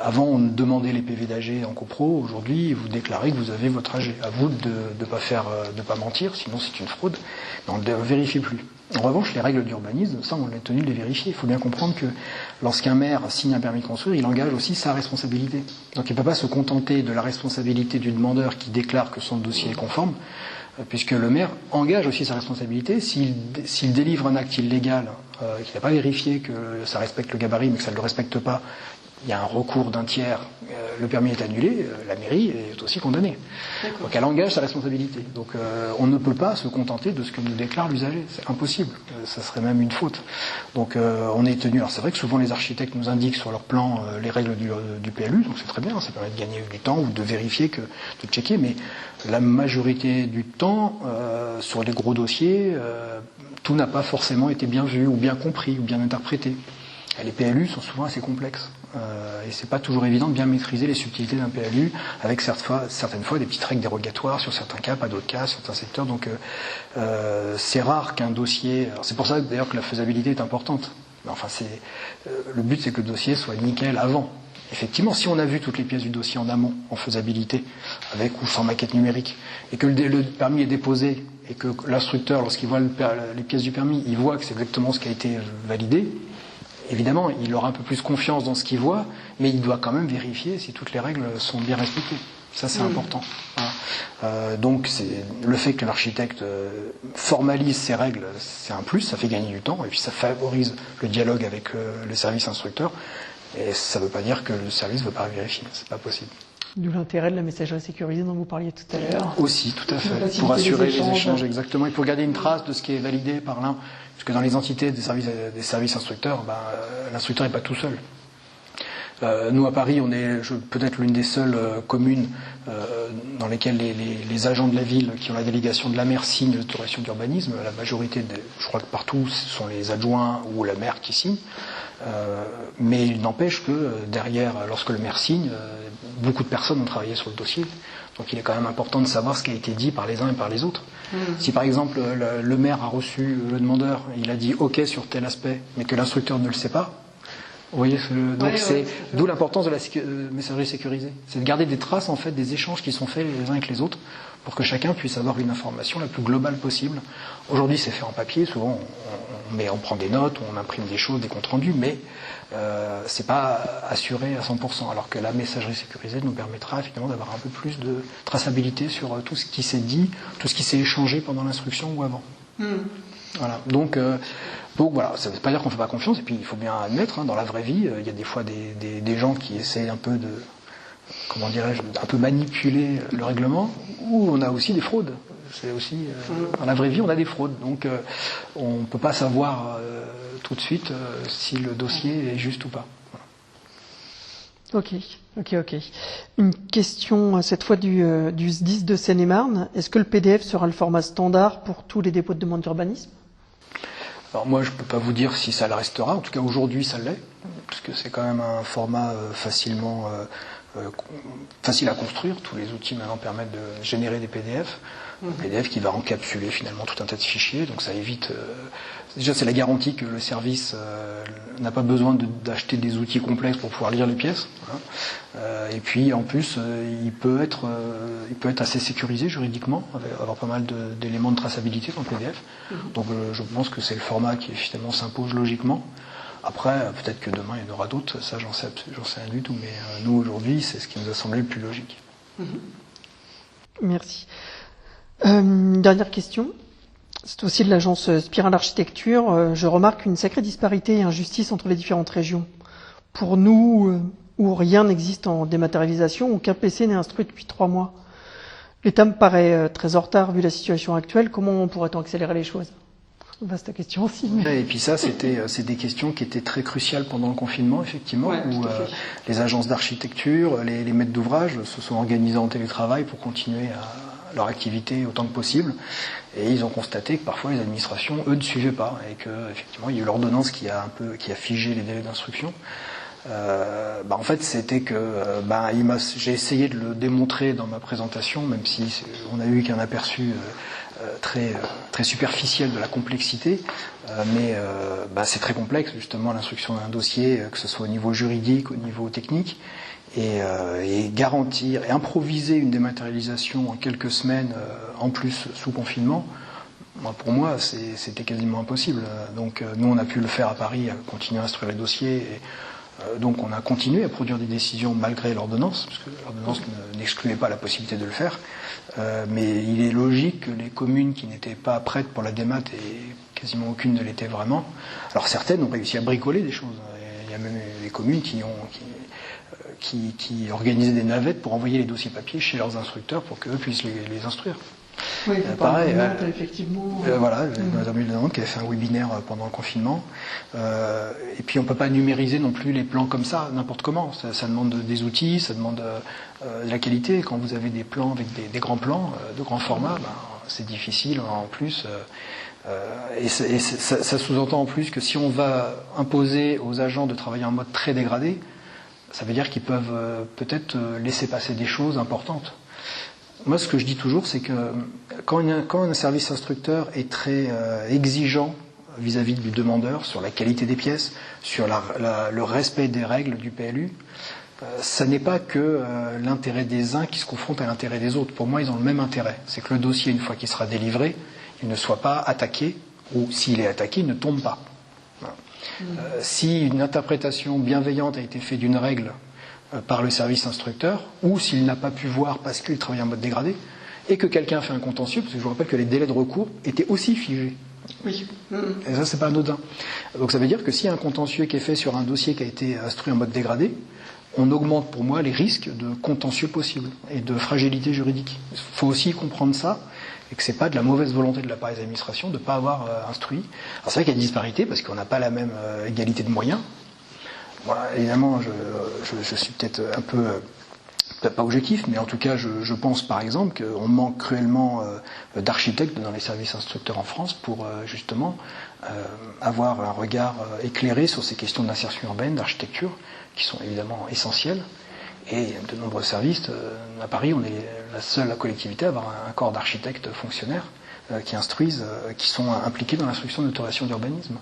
Speaker 2: avant, on demandait les PV d'AG en copro. Aujourd'hui, vous déclarez que vous avez votre AG. À vous de pas mentir, sinon c'est une fraude. Mais on ne le vérifie plus. En revanche, les règles d'urbanisme, ça, on est tenu de les vérifier. Il faut bien comprendre que lorsqu'un maire signe un permis de construire, il engage aussi sa responsabilité. Donc, il ne peut pas se contenter de la responsabilité du demandeur qui déclare que son dossier est conforme, puisque le maire engage aussi sa responsabilité. S'il délivre un acte illégal, qu'il n'a pas vérifié que ça respecte le gabarit, mais que ça ne le respecte pas, il y a un recours d'un tiers, le permis est annulé, la mairie est aussi condamnée. Donc elle engage sa responsabilité. Donc on ne peut pas se contenter de ce que nous déclare l'usager. C'est impossible. Ça serait même une faute. Donc on est tenu. Alors c'est vrai que souvent les architectes nous indiquent sur leur plan les règles du PLU, donc c'est très bien, ça permet de gagner du temps ou de vérifier, de checker, mais la majorité du temps, sur les gros dossiers, tout n'a pas forcément été bien vu ou bien compris ou bien interprété. Et les PLU sont souvent assez complexes. Et c'est pas toujours évident de bien maîtriser les subtilités d'un PLU, avec certaines fois des petites règles dérogatoires sur certains cas, pas d'autres cas, certains secteurs. Donc c'est rare qu'un dossier... Alors, c'est pour ça d'ailleurs que la faisabilité est importante. Mais enfin, le but c'est que le dossier soit nickel avant. Effectivement, si on a vu toutes les pièces du dossier en amont, en faisabilité, avec ou sans maquette numérique, et que le permis est déposé, et que l'instructeur, lorsqu'il voit les pièces du permis, il voit que c'est exactement ce qui a été validé, évidemment, il aura un peu plus confiance dans ce qu'il voit, mais il doit quand même vérifier si toutes les règles sont bien respectées. Ça, c'est important. Voilà. Donc, le fait que l'architecte formalise ses règles, c'est un plus, ça fait gagner du temps, et puis ça favorise le dialogue avec le service instructeur, et ça ne veut pas dire que le service ne veut pas vérifier, c'est pas possible.
Speaker 1: D'où l'intérêt de la messagerie sécurisée dont vous parliez tout à l'heure.
Speaker 2: Aussi, tout à fait. Pour assurer les échanges, exactement. Et pour garder une trace de ce qui est validé par l'un. Parce que dans les entités des services instructeurs, l'instructeur n'est pas tout seul. Nous, à Paris, on est peut-être l'une des seules communes dans lesquelles les agents de la ville qui ont la délégation de la maire signent l'autorisation d'urbanisme. La majorité, je crois que partout, ce sont les adjoints ou la maire qui signent. Mais il n'empêche que derrière, lorsque le maire signe, beaucoup de personnes ont travaillé sur le dossier. Donc il est quand même important de savoir ce qui a été dit par les uns et par les autres. Si par exemple le maire a reçu le demandeur, il a dit OK sur tel aspect, mais que l'instructeur ne le sait pas, vous voyez, donc c'est d'où l'importance de la messagerie sécurisée. C'est de garder des traces en fait des échanges qui sont faits les uns avec les autres pour que chacun puisse avoir une information la plus globale possible. Aujourd'hui, c'est fait en papier. Souvent, on prend des notes, on imprime des choses, des comptes rendus, mais c'est pas assuré à 100%. Alors que la messagerie sécurisée nous permettra effectivement d'avoir un peu plus de traçabilité sur tout ce qui s'est dit, tout ce qui s'est échangé pendant l'instruction ou avant. Voilà. Donc voilà, ça ne veut pas dire qu'on ne fait pas confiance. Et puis il faut bien admettre, dans la vraie vie, il y a des fois des gens qui essaient un peu de, comment dirais-je, un peu manipuler le règlement, où on a aussi des fraudes. C'est aussi dans la vraie vie, on a des fraudes. Donc on ne peut pas savoir tout de suite si le dossier est juste ou pas. Voilà.
Speaker 1: Ok. Une question cette fois du SDIS de Seine-et-Marne. Est-ce que le PDF sera le format standard pour tous les dépôts de demande d'urbanisme ?
Speaker 2: Alors moi, je ne peux pas vous dire si ça le restera. En tout cas, aujourd'hui, ça l'est, parce que c'est quand même un format facile à construire. Tous les outils maintenant permettent de générer des PDF. Un PDF qui va encapsuler finalement tout un tas de fichiers. Donc ça évite... déjà, c'est la garantie que le service n'a pas besoin d'acheter des outils complexes pour pouvoir lire les pièces. Voilà. Et puis, en plus, il peut être assez sécurisé juridiquement, avoir pas mal d'éléments de traçabilité dans le PDF. Donc je pense que c'est le format qui finalement s'impose logiquement. Après, peut-être que demain, il y en aura d'autres. Ça, j'en sais rien du tout. Mais nous, aujourd'hui, c'est ce qui nous a semblé le plus logique.
Speaker 1: Merci. Dernière question. C'est aussi de l'agence Spiral Architecture. Je remarque une sacrée disparité et injustice entre les différentes régions. Pour nous, où rien n'existe en dématérialisation, aucun PC n'est instruit depuis 3 mois. L'État me paraît très en retard vu la situation actuelle. Comment pourrait-on accélérer les choses ? Vaste question aussi.
Speaker 2: Et puis ça, c'est des questions qui étaient très cruciales pendant le confinement, effectivement, où les agences d'architecture, les maîtres d'ouvrage se sont organisés en télétravail pour continuer leur activité autant que possible. Et ils ont constaté que parfois les administrations, eux, ne suivaient pas, et que effectivement, il y a eu l'ordonnance qui a figé les délais d'instruction. En fait, c'était que j'ai essayé de le démontrer dans ma présentation, même si on a eu qu'un aperçu très superficiel de la complexité, mais c'est très complexe justement l'instruction d'un dossier, que ce soit au niveau juridique, au niveau technique, et garantir et improviser une dématérialisation en quelques semaines, en plus sous confinement. Pour moi, c'était quasiment impossible. Donc nous, on a pu le faire à Paris, continuer à instruire les dossiers. Donc on a continué à produire des décisions malgré l'ordonnance, parce que l'ordonnance n'excluait pas la possibilité de le faire. Mais il est logique que les communes qui n'étaient pas prêtes pour la démat, et quasiment aucune ne l'était vraiment, alors certaines ont réussi à bricoler des choses. Il y a même des communes qui organisaient des navettes pour envoyer les dossiers papier chez leurs instructeurs pour qu'eux puissent les instruire.
Speaker 1: Oui, pareil, effectivement.
Speaker 2: Voilà, Madame Nantes qui avait fait un webinaire pendant le confinement. Et puis on ne peut pas numériser non plus les plans comme ça, n'importe comment. Ça demande des outils, ça demande de la qualité. Quand vous avez des plans avec des grands plans, de grands formats, c'est difficile en plus. Et ça sous-entend en plus que si on va imposer aux agents de travailler en mode très dégradé, ça veut dire qu'ils peuvent peut-être laisser passer des choses importantes. Moi, ce que je dis toujours, c'est que quand un service instructeur est très exigeant vis-à-vis du demandeur sur la qualité des pièces, sur le respect des règles du PLU, ça n'est pas que l'intérêt des uns qui se confrontent à l'intérêt des autres. Pour moi, ils ont le même intérêt. C'est que le dossier, une fois qu'il sera délivré, il ne soit pas attaqué, ou s'il est attaqué, il ne tombe pas. Voilà. Si une interprétation bienveillante a été faite d'une règle par le service instructeur, ou s'il n'a pas pu voir parce qu'il travaille en mode dégradé, et que quelqu'un fait un contentieux, parce que je vous rappelle que les délais de recours étaient aussi figés.
Speaker 1: Oui.
Speaker 2: Et ça, c'est pas anodin. Donc ça veut dire que s'il y a un contentieux qui est fait sur un dossier qui a été instruit en mode dégradé, on augmente pour moi les risques de contentieux possibles et de fragilité juridique. Il faut aussi comprendre ça, et que c'est pas de la mauvaise volonté de la part des administrations de ne pas avoir instruit. Alors c'est vrai qu'il y a des disparités, parce qu'on n'a pas la même égalité de moyens. Voilà, évidemment, je suis peut-être un peu, peut-être pas objectif, mais en tout cas, je pense par exemple qu'on manque cruellement d'architectes dans les services instructeurs en France pour justement avoir un regard éclairé sur ces questions d'insertion urbaine, d'architecture, qui sont évidemment essentielles. Et de nombreux services, à Paris, on est la seule collectivité à avoir un corps d'architectes fonctionnaires qui instruisent, qui sont impliqués dans l'instruction d'autorisation d'urbanisme.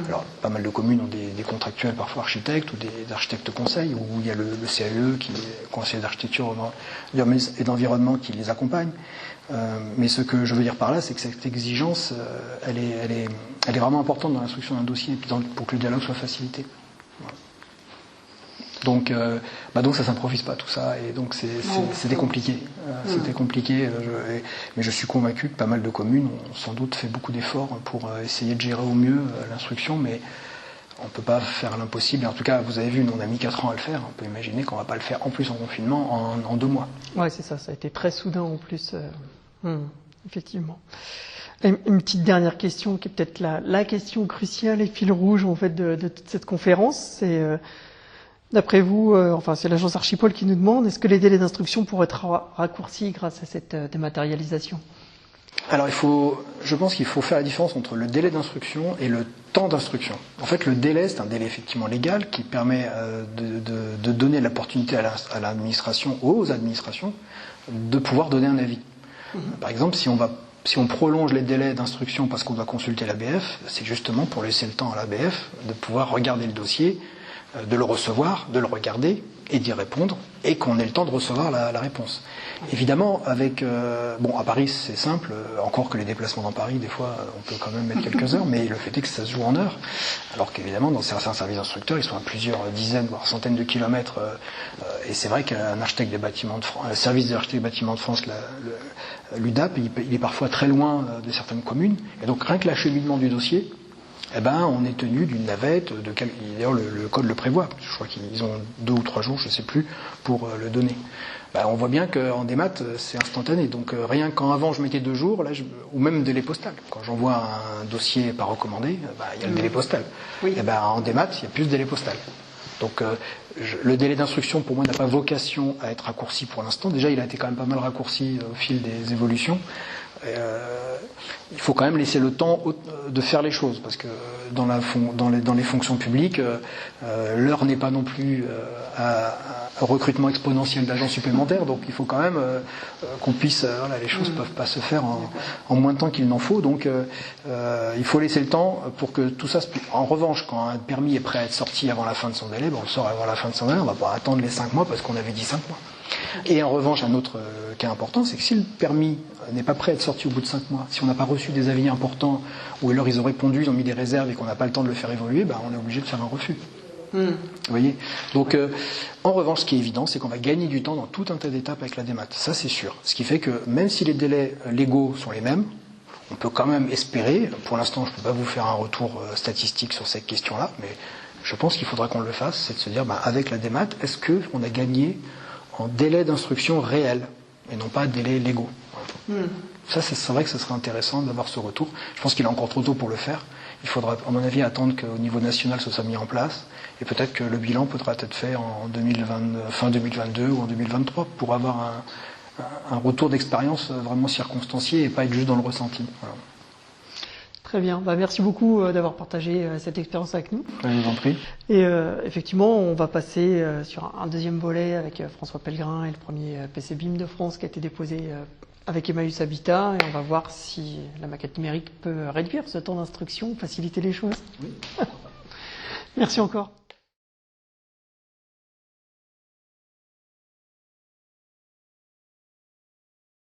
Speaker 2: Alors, pas mal de communes ont des contractuels parfois architectes ou des architectes conseils, où il y a le CAE, qui est conseiller d'architecture et d'environnement, qui les accompagne. Mais ce que je veux dire par là, c'est que cette exigence, elle est vraiment importante dans l'instruction d'un dossier, et puis pour que le dialogue soit facilité. Voilà. Donc ça s'improvise pas tout ça, et donc c'était compliqué. C'était compliqué, mais je suis convaincu que pas mal de communes ont sans doute fait beaucoup d'efforts pour essayer de gérer au mieux l'instruction, mais on peut pas faire l'impossible. Et en tout cas, vous avez vu, nous on a mis 4 ans à le faire. On peut imaginer qu'on va pas le faire en plus en confinement en 2 mois.
Speaker 1: Ouais, c'est ça. Ça a été très soudain en plus. Effectivement. Et une petite dernière question qui est peut-être la question cruciale et fil rouge en fait de toute cette conférence, c'est d'après vous, c'est l'agence Archipol qui nous demande, est-ce que les délais d'instruction pourraient être raccourcis grâce à cette dématérialisation ?
Speaker 2: Alors je pense qu'il faut faire la différence entre le délai d'instruction et le temps d'instruction. En fait, le délai, c'est un délai effectivement légal qui permet de donner l'opportunité à l'administration, aux administrations, de pouvoir donner un avis. Par exemple, si on prolonge les délais d'instruction parce qu'on doit consulter l'ABF, c'est justement pour laisser le temps à l'ABF de pouvoir regarder le dossier, de le recevoir, de le regarder et d'y répondre, et qu'on ait le temps de recevoir la réponse. Évidemment, à Paris c'est simple, encore que les déplacements dans Paris, des fois on peut quand même mettre quelques heures, mais le fait est que ça se joue en heures, alors qu'évidemment dans certains services instructeurs, ils sont à plusieurs dizaines, voire centaines de kilomètres, et c'est vrai qu'un architecte des bâtiments de France, le service des architectes des bâtiments de France, l'UDAP, il est parfois très loin de certaines communes, et donc rien que l'acheminement du dossier, on est tenu d'une navette, d'ailleurs le code le prévoit, je crois qu'ils ont 2 ou 3 jours, je ne sais plus, pour le donner. On voit bien qu'en démat, c'est instantané, donc rien qu'en avant je mettais 2 jours, là, ou même délai postal. Quand j'envoie un dossier pas recommandé, il y a le délai postal. Oui. En démat, il y a plus de délai postal. Donc le délai d'instruction, pour moi, n'a pas vocation à être raccourci pour l'instant. Déjà, il a été quand même pas mal raccourci au fil des évolutions. il faut quand même laisser le temps de faire les choses, parce que dans les fonctions publiques, l'heure n'est pas non plus à recrutement exponentiel d'agents supplémentaires, donc il faut quand même qu'on puisse, les choses ne peuvent pas se faire en moins de temps qu'il n'en faut, donc il faut laisser le temps pour que tout ça se... En revanche, quand un permis est prêt à être sorti avant la fin de son délai, on le sort avant la fin de son délai, on ne va pas attendre les 5 mois parce qu'on avait dit 5 mois. Et en revanche, un autre cas important, c'est que si le permis n'est pas prêt à être sorti au bout de 5 mois, si on n'a pas reçu des avis importants, ou alors ils ont répondu, ils ont mis des réserves et qu'on n'a pas le temps de le faire évoluer, on est obligé de faire un refus. Vous voyez ? Donc, en revanche, ce qui est évident, c'est qu'on va gagner du temps dans tout un tas d'étapes avec la démat. Ça, c'est sûr. Ce qui fait que même si les délais légaux sont les mêmes, on peut quand même espérer, pour l'instant, je ne peux pas vous faire un retour statistique sur cette question-là, mais je pense qu'il faudra qu'on le fasse, c'est de se dire, avec la démat, est-ce qu'on a gagné en délai d'instruction réel, et non pas délai légaux. Ça, c'est vrai que ce serait intéressant d'avoir ce retour. Je pense qu'il est encore trop tôt pour le faire. Il faudra, à mon avis, attendre qu'au niveau national, ce soit mis en place, et peut-être que le bilan pourra être fait en fin 2022 ou en 2023, pour avoir un retour d'expérience vraiment circonstancié et pas être juste dans le ressenti. Voilà.
Speaker 1: Très bien. Merci beaucoup d'avoir partagé cette expérience avec nous.
Speaker 2: Je vous en prie.
Speaker 1: Et effectivement, on va passer sur un deuxième volet avec François Pellegrin et le premier PC BIM de France qui a été déposé avec Emmaüs Habitat. Et on va voir si la maquette numérique peut réduire ce temps d'instruction, faciliter les choses.
Speaker 2: Oui.
Speaker 1: Merci encore.